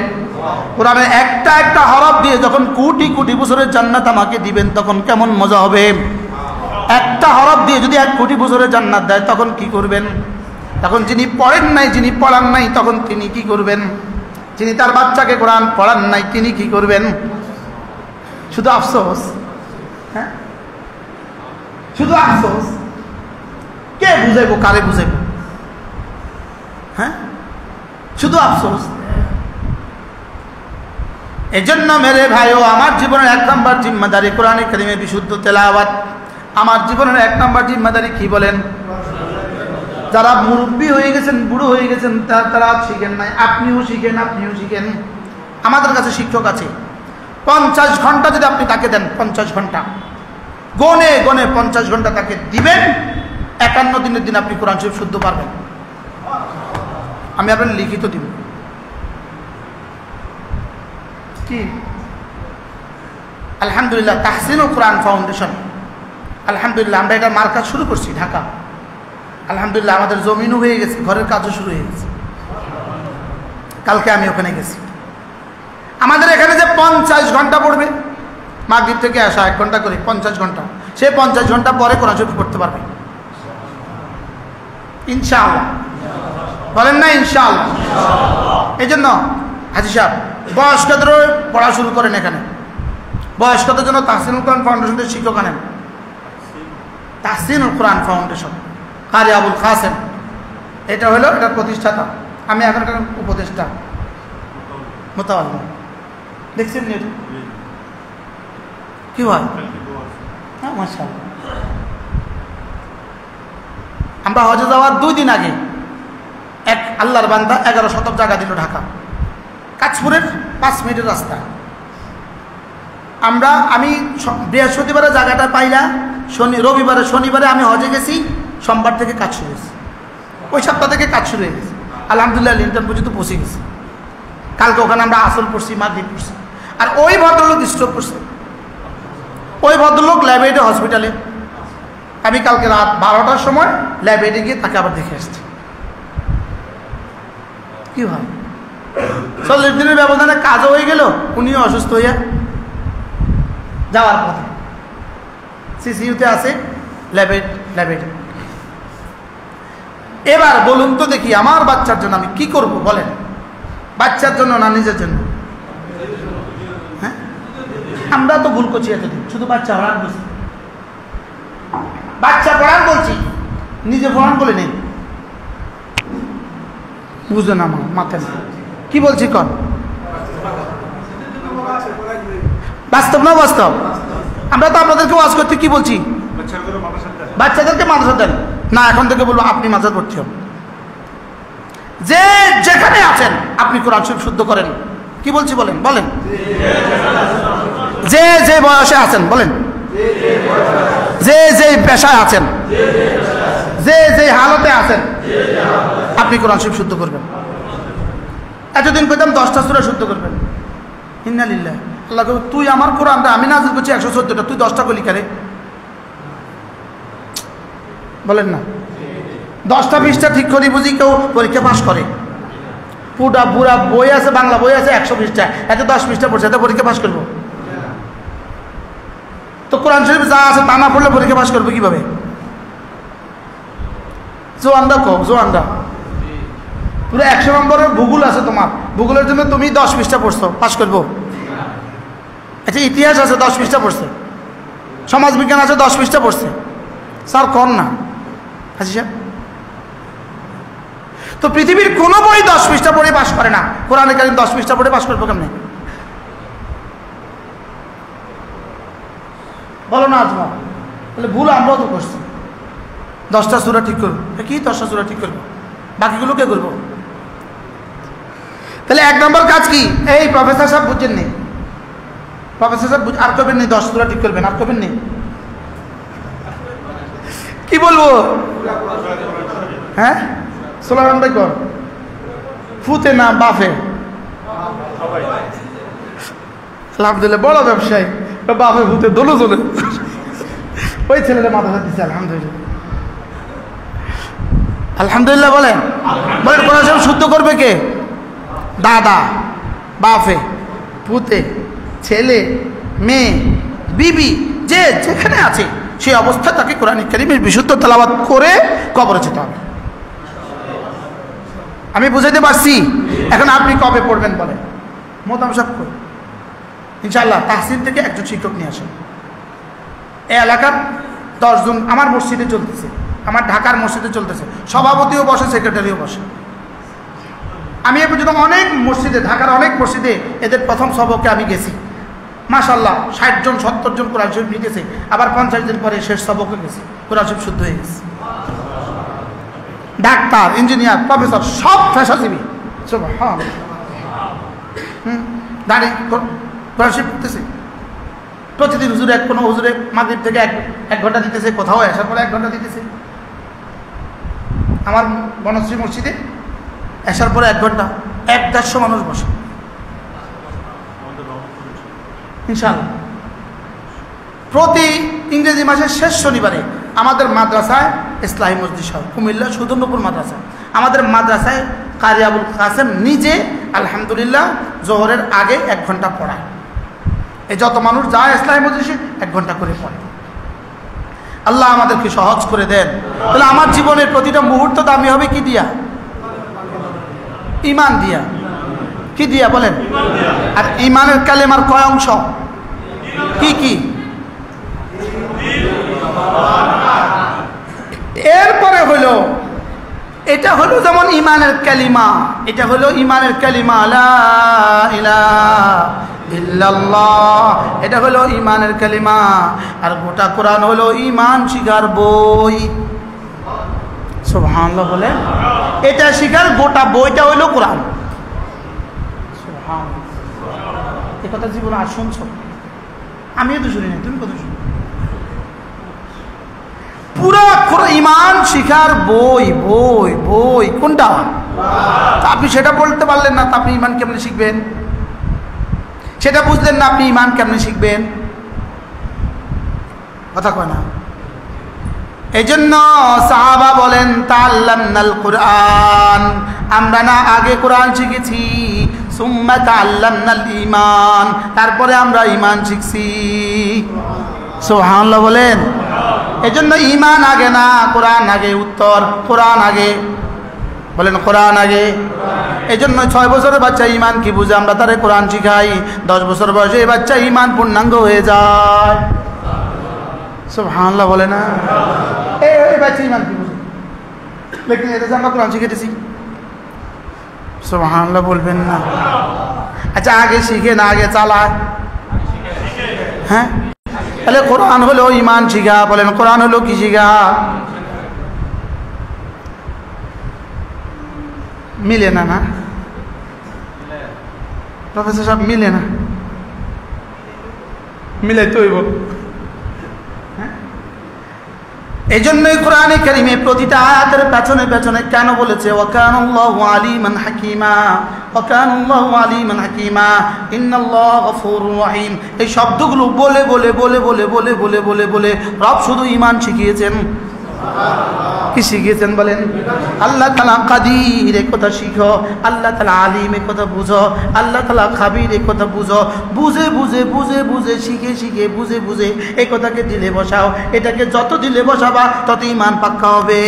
কোরআনের একটা একটা হরফ দিয়ে যখন কোটি কোটি বছরের জান্নাত আমাকে দিবেন তখন কেমন মজা হবে? একটা হরফ দিয়ে যদি 1 কোটি বছরের জান্নাত দেয় তখন কি করবেন? তখন যিনি পড়েন নাই, যিনি পড়ান নাই, তখন তিনি কি করবেন? যিনি তার বাচ্চাকে কোরআন পড়ান নাই তিনি কি করবেন? শুধু আফসোস। হ্যাঁ, শুধু আফসোস। কে বুঝাইব, কারে বুঝাইব? হ্যাঁ, শুধু আফসোস। এজন্য মেরে ভাইও, আমার জীবনের 1 নম্বর জিম্মাদারি কোরআনে কারীমের বিশুদ্ধ তেলাওয়াত। আমার জীবনের 1 নম্বর জিম্মাদারি কি বলেন? যারা মুরব্বী হয়ে গেছেন, বুড়ো হয়ে গেছেন, তারা শিখেন নাই, আপনিও শিখেন, আপনিও শিখেন। আমাদের কাছে শিক্ষক আছে, 50 ঘন্টা যদি আপনি তাকে দেন, 50 ঘন্টা গনে গনে 50 ঘন্টা তাকে দিবেন, 51 দিনের দিন আপনি কোরআন শরীফ শুদ্ধ পারবেন। আমি আপনার লিখিত দিব। কি? আলহামদুলিল্লাহ, তাহসিনুল কোরআন ফাউন্ডেশন, আলহামদুলিল্লাহ আমরা এটা মার্কাজ শুরু করছি ঢাকা। আলহামদুলিল্লাহ আমাদের জমিনও হয়ে গেছে, ঘরের কাজও শুরু হয়ে গেছে। কালকে আমি ওখানে গেছি। আমাদের এখানে যে 50 ঘন্টা পড়বে, মাগরিব থেকে আসা 1 ঘন্টা করে 50 ঘন্টা, সে 50 ঘন্টা পরে কোরআন শরীফ পড়তে পারবে ইনশাআল্লাহ। বলেন না ইনশাআল্লাহ? এই জন্য হাজী সাহেব বয়স্কদের পড়া শুরু করেন এখানে। বয়স্কদের জন্য তাহসিনুল কোরআন ফাউন্ডেশনের শিক্ষক আনেন। তাহসিনুল কোরআন ফাউন্ডেশন, কারি আবুল কাসেম, এটা হলো এটার প্রতিষ্ঠাতা। আমি এখনকার উপদেষ্টা মোতাওয়াল্লি। দেখছেন কি হয়? হ্যাঁ, মাশাআল্লাহ। আমরা হজে যাওয়ার 2 দিন আগে এক আল্লাহর বান্দা 11 শতক জায়গা দিল ঢাকা, কাঁচপুরের 5 মিনিটের রাস্তা। আমি বৃহস্পতিবারে জায়গাটা পাইলাম, শনিবারে আমি হজে গেছি, সোমবার থেকে কাজ শুরু হয়েছে, ওই সপ্তাহ থেকে কাজ শুরু হয়ে গেছে। আলহামদুলিল্লাহ লিন্টন পর্যন্ত পৌঁছে গেছে। কালকে ওখানে আমরা আসল পড়ছি, মাগরিব পড়ছি। আর ওই ভদ্রলোক স্ট্রোক করছে, ওই ভদ্রলোক ল্যাবরেটরি হসপিটালে। আমি কালকে রাত 12টার সময় ল্যাবরেটরি গিয়ে তাকে আবার দেখে আসছি। কি হয়, 40 দিনের ব্যবধানে কাজও হয়ে গেল, উনিও অসুস্থ হইয়া যাওয়ার পথে সিসিইউতে আছে ল্যাবরেটরি। এবার বলুন তো দেখি, আমার বাচ্চার জন্য আমি কি করব বলেন? বাচ্চার জন্য না নিজের জন্য? হ্যাঁ, আমরা তো ভুল করছি এতদিন, শুধু বাচ্চা পড়ান বলছি, বাচ্চা পড়ান বলছি, নিজে পড়ান বলে নেই। বুঝলেন আমার মাথায় কি বলছি? কন বাস্তব না বাস্তব? আমরা তো আপনাদেরকে ওয়াজ করতে কি বলছি? বাচ্চাদেরকে মাদ্রাসা দেন না, এখন থেকে বলবো আপনি মাদ্রাসা ভর্তি হন। যে যেখানে আছেন আপনি কোরআন শরীফ শুদ্ধ করেন। কি বলছি বলেন? বলেন যে যে বয়সে আছেন, বলেন যে যে পেশায় আছেন, যে যে হালতে আছেন, আপনি কোরআন শরীফ শুদ্ধ করবেন। এতদিন কইতাম 10টা সূরা শুদ্ধ করবেন। ইন্না লিল্লাহ, আল্লাহ তুই আমার কোরআনটা আমি নাযিল করছি 114টা, তুই 10টা কলি কারে? বলেন না, 10টা 20টা ঠিক করি বুঝি কেউ পরীক্ষা পাস করে। পুরা বুড়া বই আছে, বাংলা বই আছে 120টা, এতে 10 পৃষ্ঠা পড়ছে, এতে পরীক্ষা পাস করবো? তো কোরআন শরীফ যা আছে তা না পড়লে পরীক্ষা পাস করবো কিভাবে? জোয়ানরা কম, জোয়ানরা পুরো 100 নম্বরের ভূগোল আছে তোমার, ভূগোলের জন্য তুমি 10 পৃষ্ঠা পড়ছো, পাস করবো? আচ্ছা, ইতিহাস আছে 10 পৃষ্ঠা পড়ছে, সমাজবিজ্ঞান আছে 10 পৃষ্ঠা পড়ছে, স্যার কর না হাজি সাহেব। তো পৃথিবীর কোনো বই 10 পৃষ্ঠা পড়ে পাস করে না, কোরআনে কারীম 10 পৃষ্ঠা পড়ে পাস করবো কেমনে? বলো না আজমা, তাহলে ভুল আমরাও তো করছি। 10টা সূরা ঠিক করবো, কি 10টা সূরা ঠিক করবো, বাকিগুলো কে করবো? তাহলে 1 নম্বর কাজ কি? এই প্রফেসর সাহেব বুঝছেন নি, প্রফেসর সাহেব আর করবেন নি, 10 সূরা ঠিক করবেন, আর করবেন নি। কি বলবো? হ্যাঁ, সোলারাম ভাই কর ফুতে না বাফে। আলহামদুলিল্লাহ বড় ব্যবসায়ী, বাপের ভূতে দোলো চলে ওই ছেলেটা মাদ্রাসা দিচ্ছে আলহামদুলিল্লাহ আলহামদুলিল্লাহ বলেন বলেন কোরআন শরীফ শুদ্ধ করবে কে দাদা বাপে পুতে ছেলে মেয়ে বিবি যে যেখানে আছে সেই অবস্থায় তাকে কোরআন কারীমের বিশুদ্ধ তেলাওয়াত করে কবরে যেতে হবে আমি বুঝাইতে পারছি এখন আপনি কবে পড়বেন বলেন মোতামসাব করুন ইনশাআল্লাহ তাহসিল থেকে একজন শিক্ষক নিয়ে আসেন এই এলাকার 10 জন আমার মসজিদে চলতেছে আমার ঢাকার মসজিদে চলতেছে সভাপতিও বসে সেক্রেটারিও বসে আমি এ পর্যন্ত অনেক মসজিদে ঢাকার অনেক মসজিদে এদের প্রথম সবকে আমি গেছি মাশাআল্লাহ 60 জন 70 জন কোরআন শরীফ নিতেছে আবার 50 দিন পরে শেষ সবকে গেছে কোরআন শরীফ শুদ্ধ হয়ে গেছে ডাক্তার ইঞ্জিনিয়ার প্রফেসর সব পেশাজীবী সুবহানাল্লাহ দাঁড়িয়ে কোরআন শরীফ পড়তেছে প্রতিদিন হুজুরে কোনো হুজুরে মাগরিব থেকে এক ঘন্টা দিতেছে কোথাও আসার পরে 1 ঘন্টা দিতেছে আমার বনশ্রী মসজিদে আসার পরে 1 ঘন্টা 150 মানুষ বসে ইনশাআল্লাহ প্রতি ইংরেজি মাসের শেষ শনিবারে আমাদের মাদ্রাসায় ইসলাহী মজলিস হয় কুমিল্লা সুদর্ণপুর মাদ্রাসা আমাদের মাদ্রাসায় কারি আবুল কাসেম নিজে আলহামদুলিল্লাহ জোহরের আগে 1 ঘন্টা পড়ায় এই যত মানুষ যায় ইসলাহী মজলিসে 1 ঘন্টা করে পড়ে আল্লাহ আমাদেরকে সহজ করে দেন তাহলে আমার জীবনের প্রতিটা মুহূর্ত দামি হবে কি দিয়া ঈমান দিয়া কি দিয়া বলেন আর ঈমানের কালেমার কয় অংশ কি কি এরপরে হলো এটা হলো যেমন ঈমানের কালিমা এটা হলো ঈমানের কালিমা লা ইলাহা ইল্লাল্লাহ এটা হলো ঈমানের কালিমা আর গোটা কোরআন হলো ঈমান শিখার বই সুবহানাল্লাহ বলে এটা শিখার গোটা বইটা হলো কোরআন সুবহানাল্লাহ এই কথা জীবনে আর শুনছো আমিও তো শুনি না তুমি কত শুনো পুরা ঈমান শিখার বই বই বই কোনটা আপনি সেটা বলতে পারলেন না তা আপনি ঈমান কেমনে শিখবেন সেটা বুঝলেন না আপনি ঈমান কেমনে শিখবেন কথা কয় না এইজন্য সাহাবা বলেন তাআল্লামনাল কুরআন আমরা না আগে কোরআন শিখেছি সুম্মা তাআল্লামনাল ঈমান তারপরে আমরা ঈমান শিখছি সুবহানাল্লাহ বলেন এজন্য ঈমান আগে না কোরআন আগে উত্তর কোরআন আগে বলেন কোরআন আগে এজন্য 6 বছরের বাচ্চা ঈমান কি বুঝে আমরা তারে কোরআন শিখাই 10 বছর বয়সে এই বাচ্চা ঈমান পূর্ণাঙ্গ হয়ে যায় সুবহানাল্লাহ বলে না এই বাচ্চা ঈমান কি বুঝে লেকিন এটা যে আমরা কোরআন শিখেছি সুবহানাল্লাহ বলবেন না আচ্ছা আগে শিখে না আগে চালায় হ্যাঁ তাহলে কোরআন হলো ঈমান শিখা বলেন কোরআন হলো কি শিখা মিলে না না প্রফেসর সাহেব মিলে না মিলে তো এই জন্যই কোরআনে কারিমে প্রতিটা আয়াতের পেছনে পেছনে কেন বলেছে ওয়াকানাল্লাহু আলিমান হাকিমা ওয়াকানাল্লাহু আলিমান হাকিমা ইন্নাল্লাহা গফুরুর রহিম এই শব্দগুলো বলে বলে বলে বলে বলে বলে বলে বলে রব শুধু ঈমান শিখিয়েছেন কি শিখিয়েছেন বলেন আল্লাহ তাআলা কাদির এই কথা শিখো আল্লাহ তাআলা আলিম এই কথা বুঝো আল্লাহ তাআলা খাবির এই কথা বুঝো বুঝে বুঝে বুঝে বুঝে শিখে শিখে বুঝে বুঝে এই কথাকে দিলে বসাও এটাকে যত দিলে বসাবা তত ঈমান পাক্কা হবে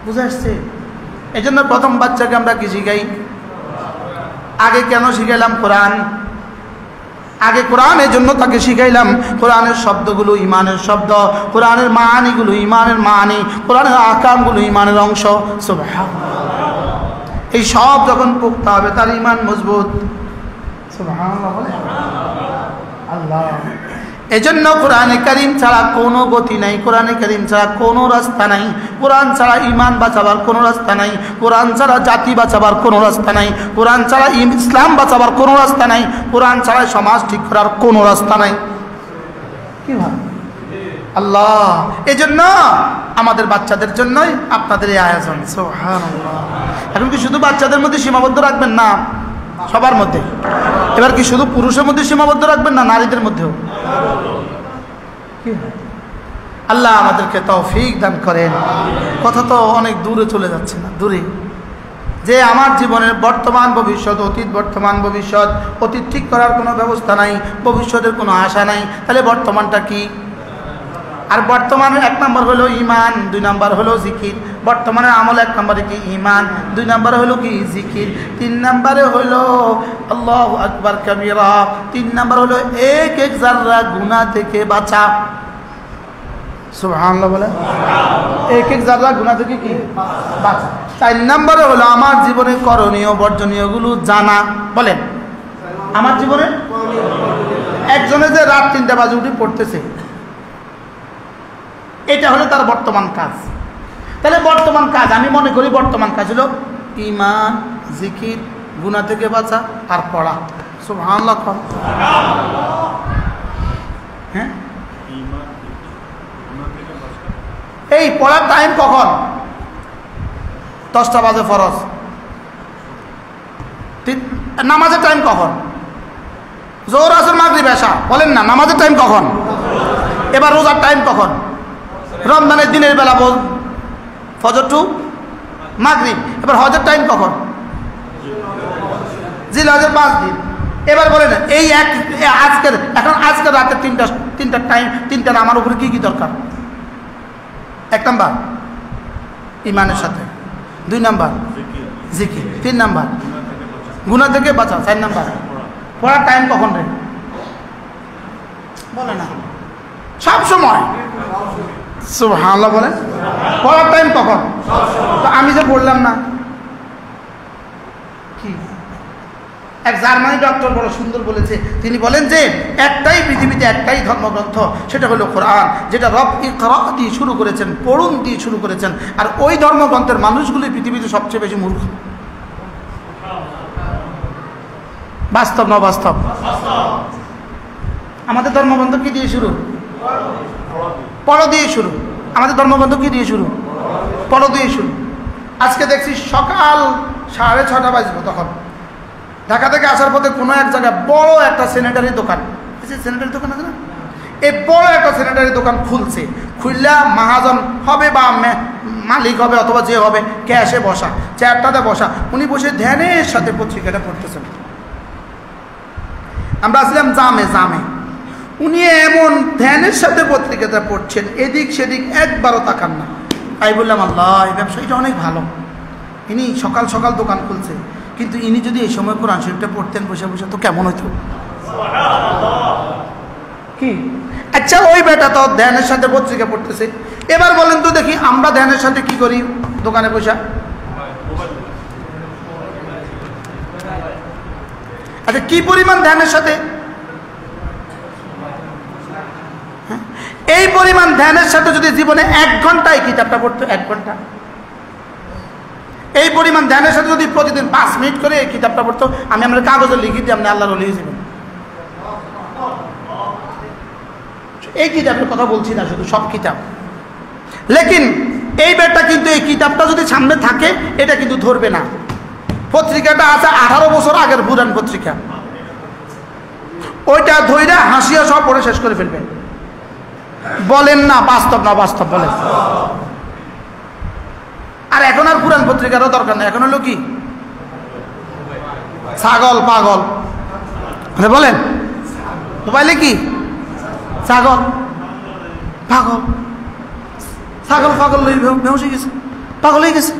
বুঝে আসছে এজন্য প্রথম বাচ্চাকে আমরা কি শিখাই আগে কেন শিখাইলাম কোরআন আগে কোরআন এই জন্য তাকে শিখাইলাম কোরআনের শব্দগুলো ঈমানের শব্দ কোরআনের মানিগুলো ঈমানের মানি কোরআনের আকামগুলো ঈমানের অংশ সুবহানাল্লাহ এই সব যখন পোক্ত হবে তার ঈমান মজবুত সুবহানাল্লাহ বলে আল্লাহ এজন্য কোরআনে কারীম ছাড়া কোনো গতি নাই কোরআনে কারীম ছাড়া কোনো রাস্তা নাই কোরআন ছাড়া ঈমান বাঁচাবার কোনো রাস্তা নাই কোরআন ছাড়া জাতি বাঁচাবার কোনো রাস্তা নাই কোরআন ছাড়া ইসলাম বাঁচাবার কোনো রাস্তা নাই কোরআন ছাড়া সমাজ ঠিক করার কোনো রাস্তা নাই কি ভাবে আল্লাহ এজন্য আমাদের বাচ্চাদের জন্যই আপনাদের এই আয়োজন সুবহানাল্লাহ এখন কি শুধু বাচ্চাদের মধ্যে সীমাবদ্ধ রাখবেন না সবার মধ্যে। এবার কি শুধু পুরুষের মধ্যে সীমাবদ্ধ রাখবেন না নারীদের মধ্যেও? আল্লাহ আমাদেরকে তৌফিক দান করেন। কথা তো অনেক দূরে চলে যাচ্ছে না, দূরে যে আমার জীবনের বর্তমান ভবিষ্যৎ, অতীত বর্তমান ভবিষ্যৎ, অতীত ঠিক করার কোনো ব্যবস্থা নাই, ভবিষ্যতের কোনো আশা নাই, তাহলে বর্তমানটা কি? আর বর্তমানের 1 নম্বর হলো ইমান, 2 নম্বর হলো জিকির। বর্তমানের আমল 1 নম্বরে কি ইমান, 2 নম্বরে হলো কি জিকির, 3 নম্বরে হলো আল্লাহু আকবার কাবীরা, 3 নম্বর হলো এক জাররা গুনাহ থেকে বাঁচা। সুবহানাল্লাহ বলে, এক জাররা গুনাহ থেকে কি বাঁচা। 4 নম্বরে হলো আমার জীবনে করণীয় বর্জনীয়গুলো জানা। বলেন আমার জীবনে একজনে যে রাত 3টা বাজে উঠে পড়তেছে, এটা হলো তার বর্তমান কাজ। তাহলে বর্তমান কাজ, আমি মনে করি বর্তমান কাজ হলো ঈমান, জিকির, গুনাহ থেকে বাঁচা আর পড়া। সুবহানাল্লাহ। হ্যাঁ, এই পড়ার টাইম কখন? 10টা বাজে ফরজ। নামাজের টাইম কখন? জোহর, আসর, মাগরিব, এশা। বলেন না, নামাজের টাইম কখন? এবার রোজার টাইম কখন? রমজানের দিনের বেলা ফজর টু মাগরিব। এবার হজের টাইম কখন? জিলহজের 5 দিন। এবার বলেন এই আজকের রাতে 3টা টাইম, 3টা নামার উপরে কি কি দরকার? 1 নাম্বার ইমানের সাথে, 2 নাম্বার জিকির, 3 নাম্বার গুনাহ থেকে বাঁচা, 4 নাম্বার পড়ার টাইম কখন রে? বলে না, সব সময়। সুবহানাল্লাহ বলেন, পড়ার টাইম কখন? তো আমি যে বললাম না কি, এক জার্মানি ডক্টর বড় সুন্দর বলেছে। তিনি বলেন যে একটাই পৃথিবীতে একটাই ধর্মগ্রন্থ, সেটা হলো কোরআন, যেটা রব ইকরা দিয়ে শুরু করেছেন, পড়ুন দিয়ে শুরু করেছেন। আর ওই ধর্মগ্রন্থের মানুষগুলি পৃথিবীতে সবচেয়ে বেশি মূর্খ। বাস্তব না বাস্তব? আমাদের ধর্মগ্রন্থ কি দিয়ে শুরু? পড়ো দিয়ে শুরু। আমাদের ধর্মগ্রন্থ কি দিয়ে শুরু? পড়ো দিয়ে শুরু। আজকে দেখছি সকাল 6:30 বাজবো, তখন ঢাকা থেকে আসার পথে কোনো এক জায়গায় বড় একটা স্যানিটারি দোকান, স্যানিটারি দোকান আছে না, এই বড় একটা স্যানিটারি দোকান খুলছে। খুললা মহাজন হবে বা মালিক হবে অথবা যে হবে, ক্যাশে বসা, চেয়ারটাতে বসা, উনি বসে ধ্যানের সাথে পত্রিকাটা পড়তেছেন। আমরা আসলাম জামে, উনি এমন ধ্যানের সাথে পত্রিকাটা পড়ছেন, এদিক সেদিক একবারও তাকান না। তাই বললাম, আল্লাহ, এই ব্যবসায়ীটা অনেক ভালো, ইনি সকাল সকাল দোকান খুলছে, কিন্তু ইনি যদি এই সময় কোরআন শরীফটা পড়তেন বসে বসে, তো কেমন হইতো কি? আচ্ছা, ওই বেটা তো ধ্যানের সাথে পত্রিকা পড়তেছে। এবার বলেন তো দেখি, আমরা ধ্যানের সাথে কি করি দোকানে বসা? আচ্ছা, কি পরিমাণ ধ্যানের সাথে? এই পরিমাণ ধ্যানের সাথে যদি জীবনে 1 ঘন্টায় কিতাবটা পড়তো, 1 ঘন্টা, এই পরিমাণ ধ্যানের সাথে যদি প্রতিদিন 5 মিনিট করে এই কিতাবটা পড়তো, আমি আমরা কাগজে লিখে দিই, আপনি আল্লাহর ওলি হয়ে যাবেন। এই কিতাবের কথা বলছি না, শুধু সব কিতাব। লেকিন এই বেটা কিন্তু এই কিতাবটা যদি সামনে থাকে, এটা কিন্তু ধরবে না। পত্রিকাটা আছে 18 বছর আগের পুরান পত্রিকা, ওইটা ধইরা হাসিয়া সব পড়ে শেষ করে ফেলবে। বলেন না, বাস্তব না বাস্তব? বলেন। আর এখন আর পুরান পত্রিকারও দরকার নেই, এখন হলো কি ছাগল পাগল। বলেন, মোবাইলে কি ছাগল পাগল, ছাগল পাগল বেহুশে গেছে, পাগল হয়ে গেছে।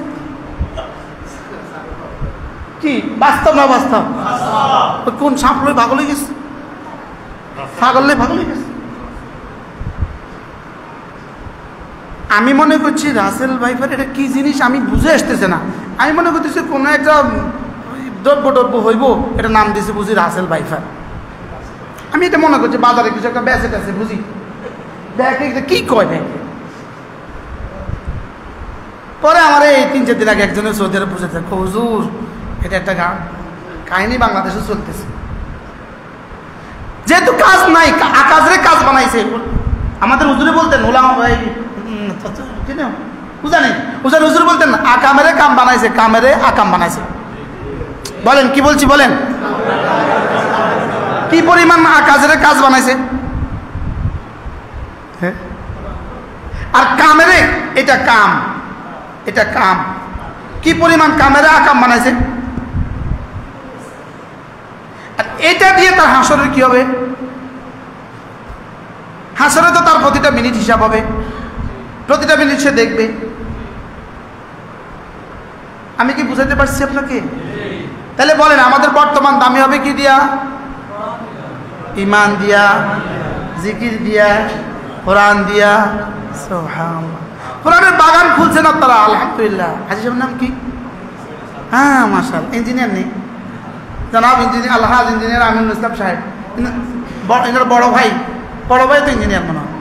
কি বাস্তব না বাস্তব? কোন সাপ লই পাগল হয়ে গেছে, ছাগল লই পাগল হয়ে গেছে। আমি মনে করছি রাসেল ভাইফার এটা কি জিনিস আমি বুঝে আসতেছে না। আমি মনে করতেছি কোনো একটা দ্রব্য হইব, এটা নাম দিয়েছে বুঝি রাসেল ভাইফার। আমি এটা মনে করছি বাজারে কিছু একটা বেচে টেছে বুঝি, দেখে কি কয় দেখে। পরে আমার এই 3-4 দিন আগে একজনের সৌদি আরব বুঝেছে, হুজুর এটা একটা কাহিনী বাংলাদেশে চলতেছে, যেহেতু কাজ নাই, আকাজরে কাজ বানাইছে। আমাদের হুজুরে বলতেন, ওলামা ভাই বুঝা নেই, হুজুর বলতেন আকামেরে কাম বানাইছে, কামেরে আকাম বানাইছে। বলেন কি বলছি বলেন? কি পরিমাণ কাজের কাজ বানাইছে, আর কামেরে এটা কাম, এটা কাম, কি পরিমাণ কামেরা কাম বানাইছে। আর এটা দিয়ে তার হাসরের কি হবে? হাসরে তো তার প্রতিটা মিনিট হিসাব হবে, প্রতিটা মিনিট সে দেখবে। আমি কি বুঝাতে পারছি আপনাকে? তাহলে বলেন আমাদের বর্তমান দামি হবে কি দিয়া? ইমান দিয়া, জিকির দিয়া, কোরআন দিয়া। সুবহানাল্লাহ, কোরআনের বাগান খুলছেন আপনারা, আলহামদুলিল্লাহ। হাজী সাহেবের নাম কি? হ্যাঁ মাশাআল্লাহ, ইঞ্জিনিয়ার নেই জনাব, ইঞ্জিনিয়ার আলহাজ ইঞ্জিনিয়ার আমিনুল ইসলাম সাহেব, এনার বড় ভাই তো ইঞ্জিনিয়ার মনে হয়।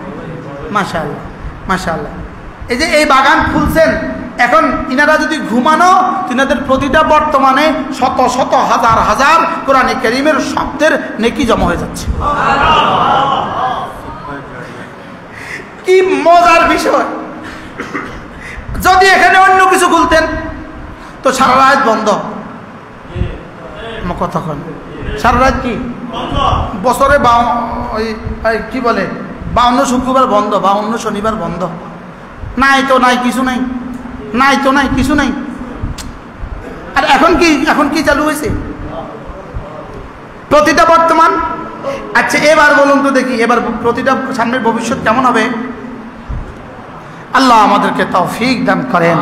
মাশাআল্লাহ মাশাআল্লাহ। এই যে এই বাগান খুলছেন, এখন ইনারা যদি ঘুমানো, তিনাদের প্রতিটা বর্তমানে শত শত হাজার হাজার কোরআনে কারীমের শব্দের নেকি জমা হয়ে যাচ্ছে। কি মজার বিষয়! যদি এখানে অন্য কিছু খুলতেন তো সারা রাত বন্ধ। আমার কথা কন, সারা রাত কি বছরে কি বলে 52 শুক্রবার বন্ধ, 52 শনিবার বন্ধ। নাই তো নাই, কিছু নাই, নাই তো নাই, কিছু নাই। আর এখন কি চালু হয়েছে? প্রতিটা বর্তমান। আচ্ছা এবার বলুন তো দেখি, এবার প্রতিটা সামনের ভবিষ্যৎ কেমন হবে? আল্লাহ আমাদেরকে তৌফিক দান করেন।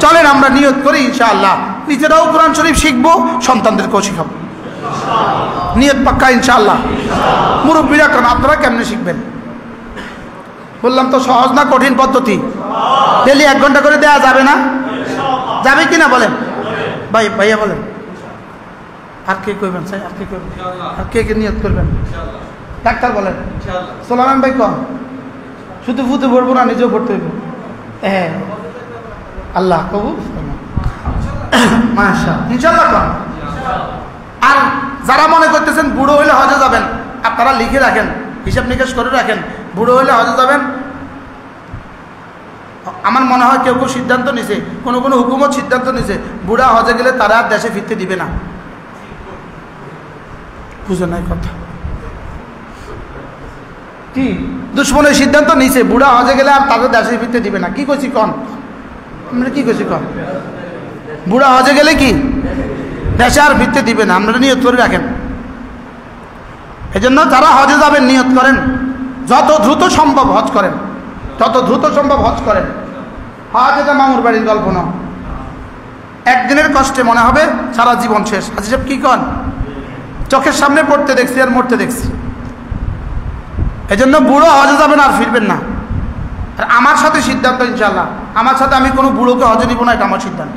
চলেন আমরা নিয়ত করি ইনশাআল্লাহ, নিজেরাও কোরআন শরীফ শিখবো, সন্তানদেরকেও শিখাবো। নিয়ত পাক্কা ইনশাআল্লাহ। মুরব্বীরা কেন, আপনারা কেমনে শিখবেন? বললাম তো সহজ না কঠিন পদ্ধতি। ডেলি 1 ঘন্টা করে দেওয়া যাবে না? যাবে কিনা বলেন ভাইয়া বলেন। আর কে করবেন স্যার? আর কে করবেন? আর কে নিয়ত করবেন? ডাক্তার বলেন। সোলামান ভাই কম, শুধু ফুতে পড়বো না, নিজেও পড়তে হইব। হ্যাঁ আল্লাহ কবুল মাশাআল্লাহ ইনশাআল্লাহ কম। আর যারা মনে করতেছেন বুড়ো হইলে হজে যাবেন, আপনারা লিখে রাখেন, হিসাব নিকাশ করে রাখেন, বুড়ো হইলে হজে যাবেন। আমার মনে হয় কেউ সিদ্ধান্ত নিছে, কোনো হুকুমত সিদ্ধান্ত নিছে বুড়া হজে গেলে তারা আর দেশে ফিরতে দিবে না। বুঝে নাই কথা কি? দুশ্মনের সিদ্ধান্ত নিছে বুড়া হজে গেলে আর তাদের দেশে ফিরতে দিবে না। কি কইছি কন? আমরা কি কইছি কন? বুড়া হজে গেলে কি দেশে আর ফিরতে দিবে না। আপনারা নিয়ত করে রাখেন। এজন্য যারা হজে যাবেন নিয়ত করেন, যত দ্রুত সম্ভব হজ করেন, যত দ্রুত সম্ভব হজ করেন। হজ এটা মামুর বাড়ির গল্প না, একদিনের কষ্টে মনে হবে সারা জীবন শেষ। হাজী সাহেব কি কন? চোখের সামনে পড়তে দেখছি আর মরতে দেখছি। এজন্য বুড়ো হজে যাবেন আর ফিরবেন না। আর আমার সাথে সিদ্ধান্ত ইনশাআল্লাহ, আমার সাথে আমি কোনো বুড়োকে হজে দিব না, এটা আমার সিদ্ধান্ত।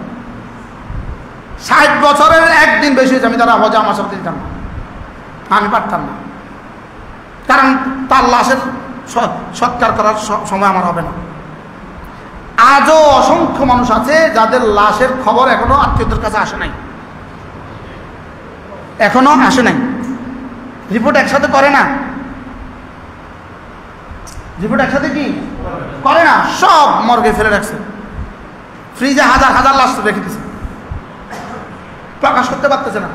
60 বছরের একদিন বেশি হয়েছে আমি তারা হজে আমার সাথে দিতাম না, আমি পারতাম না। কারণ তার লাশের সৎকার করার সময় আমার হবে না। আজও অসংখ্য মানুষ আছে যাদের লাশের খবর এখনো আত্মীয়দের কাছে আসে নাই, এখনো আসে নাই। রিপোর্ট একসাথে করে না, রিপোর্ট একসাথে কি করে না, সব মর্গে ফেলে রাখছে, ফ্রিজে হাজার হাজার লাশ রেখে দিচ্ছে, প্রকাশ করতে পারতেছে না।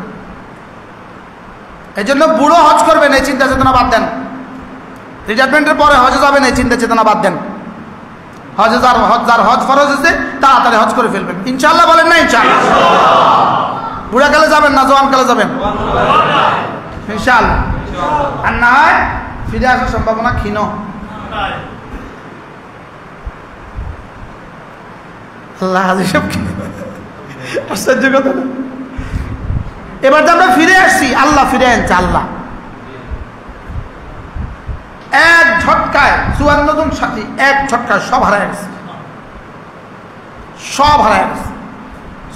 এই জন্য বুড়ো হজ করবেন এই চিন্তা চেতনা বাদ দেন। রিটায়ারমেন্টের পরে হজে যাবেন এই চিন্তা চেতনা বাদ দেন। হজে যার হজ ফরজ হয়েছে তাড়াতাড়ি হজ করে ফেলবেন ইনশাআল্লাহ। বলেন না ইনশাআল্লাহ? বুড়া কালে যাবেন না জওয়ান কালে যাবেন? ইনশাআল্লাহ। আর না হয় ফিরে আসার সম্ভাবনা ক্ষীণ। আল্লাহ আশ্চর্য কথা না? এবার যে আমরা ফিরে আসছি, আল্লাহ ফিরে আনছে। আল্লাহ এক ঝটকায় 54 জন সাথী এক ঝটকায় সব হারায় গেছে, সব হারায় গেছে।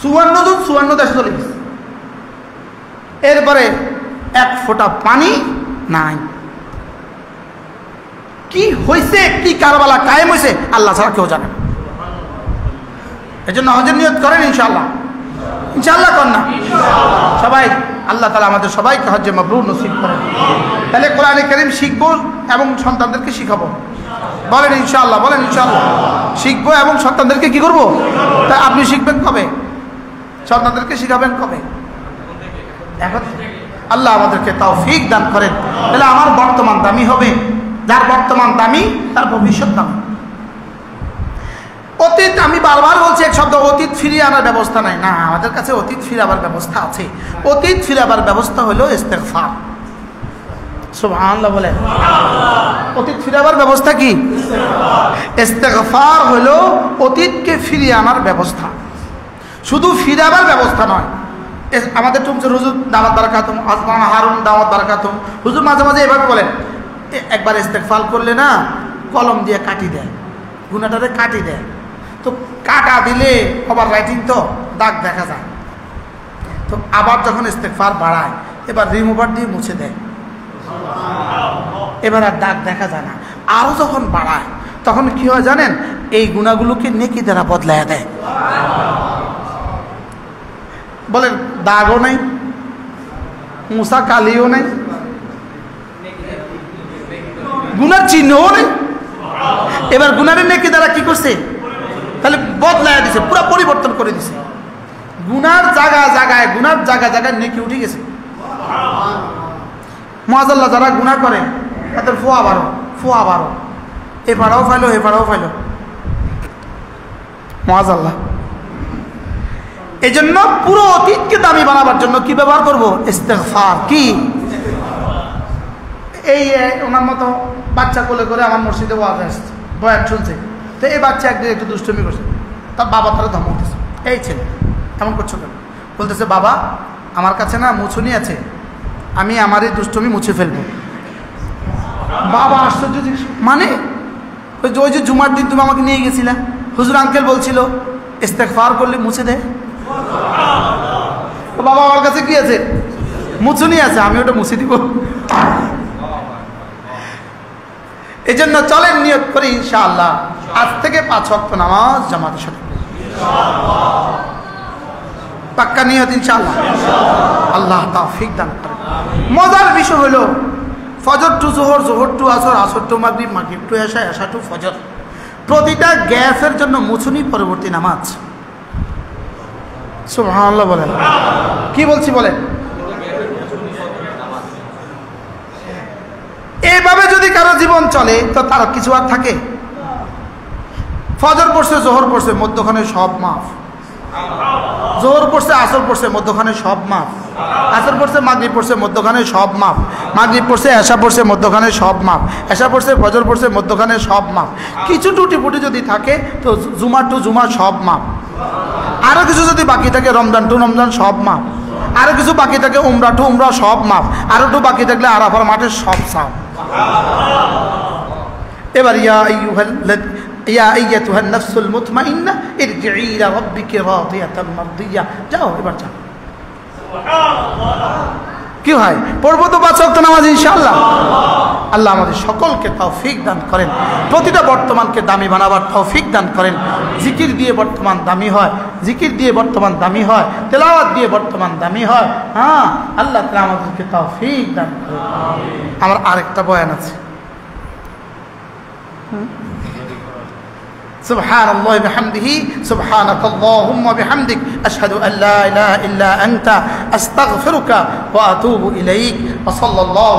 54 জন 54 দেশে চলে গেছে। এরপরে এক ফোঁটা পানি নাই। কি হয়েছে, কি কারবালা কায়েম হয়েছে আল্লাহ ছাড়া কেউ জানে না। এই জন্য হজের নিয়ত করেন ইনশাআল্লাহ। ইনশাআল্লাহ কর না সবাই। আল্লাহ তাআলা আমাদের সবাইকে হজ্জে মাবরুর নসিব করেন। তাহলে কোরআনে কারীম শিখবো এবং সন্তানদেরকে শিখাবো। বলেন ইনশাআল্লাহ, বলেন ইনশাআল্লাহ। শিখবো এবং সন্তানদেরকে কি করবো? তা আপনি শিখবেন কবে? সন্তানদেরকে শিখাবেন কবে? এখন আল্লাহ আমাদেরকে তৌফিক দান করেন। তাহলে আমার বর্তমান দামি হবে, যার বর্তমান দামি তার ভবিষ্যৎ দামি। অতীত, আমি বারবার বলছি এক শব্দ, অতীত ফিরিয়ে আনার ব্যবস্থা নাই। না, আমাদের কাছে অতীত ফিরাবার ব্যবস্থা আছে। অতীত ফিরাবার ব্যবস্থা হলো ইস্তেগফার। সুবহানাল্লাহ বলেন। অতীত ফিরাবার ব্যবস্থা কি? ইস্তেগফার হলো অতীতকে ফিরিয়ে আনার ব্যবস্থা, শুধু ফিরাবার ব্যবস্থা নয়। আমাদের টুমচুর হুজুর দাওয়াত বারাকাতুম, আসমানা হারুন দাওয়াত বারাকাতুম, হুজুর মাঝে মাঝে এভাবে বলেন, একবার ইস্তেগফার করলে না কলম দিয়ে কাটি দেয়, গুনাহটারে কাটি দেয়। তো কাটা দিলে আবার রাইটিং তো দাগ দেখা যায়, তো আবার যখন ইস্তেগফার বাড়ায় এবার রিমুভার দিয়ে মুছে দেয়, এবার আর দাগ দেখা যায় না। আরো যখন বাড়ায় তখন কি হয় জানেন? এই গুনাহগুলোকে নেকি দ্বারা বদলায় দেয়। বলেন দাগও নাই, মুসা কালিও নাই, গুনার চিহ্নও নেই। এবার গুনারের নেকি দ্বারা কি করছে? তাহলে বদলায় দিছে, পুরো পরিবর্তন করে দিছে। গুনার জায়গায় জায়গায়, গুনার জায়গায় জায়গায় নেকি উঠে গেছে। মাআযাল্লাহ যারা গুনাহ করে তাদের ফোয়া বারো, এপাড়াও ফাইলো এপাড়াও ফাইলো, মাআযাল্লাহ। এই জন্য পুরো অতীতকে দামি বানাবার জন্য কি ব্যবহার করবো? ইস্তেগফার। কি এই ওনার মতো বাচ্চা কোলে করে আমার মসজিদে ওয়াজ আসছে, বয়ান শুনছে, তো এই বাচ্চা একদিন একটু দুষ্টুমি করছে, তার বাবা তারা ধমকতেছে, এই ছেলে এমন করছো কেন? বলতেছে বাবা আমার কাছে না মুছুনি আছে, আমি আমার এই দুষ্টুমি মুছে ফেলবো। বাবা আশ্চর্য, মানে ওই যে জুমার দিন তুমি আমাকে নিয়ে গেছিলা, হুজুর আঙ্কেল বলছিল ইস্তেগফার করলে মুছে দেয়। বাবা আমার কাছে কি আছে? মুছুনি আছে, আমি ওটা মুছে দিব। এই জন্য চলেন নিয়ত করি ইনশাআল্লাহ আজ থেকে 5 ওয়াক্ত নামাজ জামাতের সাথে, পাক্কা নিয়ত ইনশাআল্লাহ। আল্লাহ তৌফিক দান করেন। মজার বিষয় হলো ফজর টু জোহর, জোহর টু আসর, আসর টু মাগরিব, মাগরিব টু এশা, এশা টু ফজর, প্রতিটা গ্যাপের জন্য মুছুনি পরবর্তী নামাজ। সুবহানাল্লাহ বলেন। কি বলছি বলেন? এইভাবে যদি কারো জীবন চলে তো তার কিছু আর থাকে? ফজর পড়ছে, জোহর পড়ছে, মধ্যখানে সব মাফ। জোহর পড়ছে, আসর পড়ছে, মধ্যখানে সব মাফ। আসর পড়ছে, মাগরিব পড়ছে, মধ্যখানে সব মাফ। মাগরিব পড়ছে, এশা পড়ছে, মধ্যখানে সব মাফ। এশা পড়ছে, ফজর পড়ছে, মধ্যখানে সব মাফ। কিছু টুটি ফুটি যদি থাকে তো জুমা টু জুমা সব মাফ। আরো কিছু যদি বাকি থাকে রমজান টু রমজান সব মাফ। আরো কিছু বাকি থাকে উমরা টু উমরা সব মাফ। আরো টু বাকি থাকলে আরাফার মাঠে সব সাফ। এবার ইয়া আইয়াতুহান নাফসুল মুতমাইন্না ইরজিই ইলা রাব্বিকি রাদিয়াতাম মারদিয়া, যাও এবার যাও। কি হয়? পড়বো তো 5 ওয়াক্ত নামাজ ইনশাআল্লাহ। আল্লাহ আমাদের সকলকে তৌফিক দান করেন, প্রতিটা বর্তমানকে দামি বানাবার তৌফিক দান করেন। জিকির দিয়ে বর্তমান দামি হয়, জিকির দিয়ে বর্তমান দামি হয়, তেলাওয়াত দিয়ে বর্তমান দামি হয়। হ্যাঁ, আল্লাহ তাআলা আমাদেরকে তৌফিক দান করেন। আমার আরেকটা বয়ান আছে। سبحان الله بحمده سبحانك اللهم بحمدك أشهد أن لا إله إلا أنت أستغفرك وأتوب إليك وصلى الله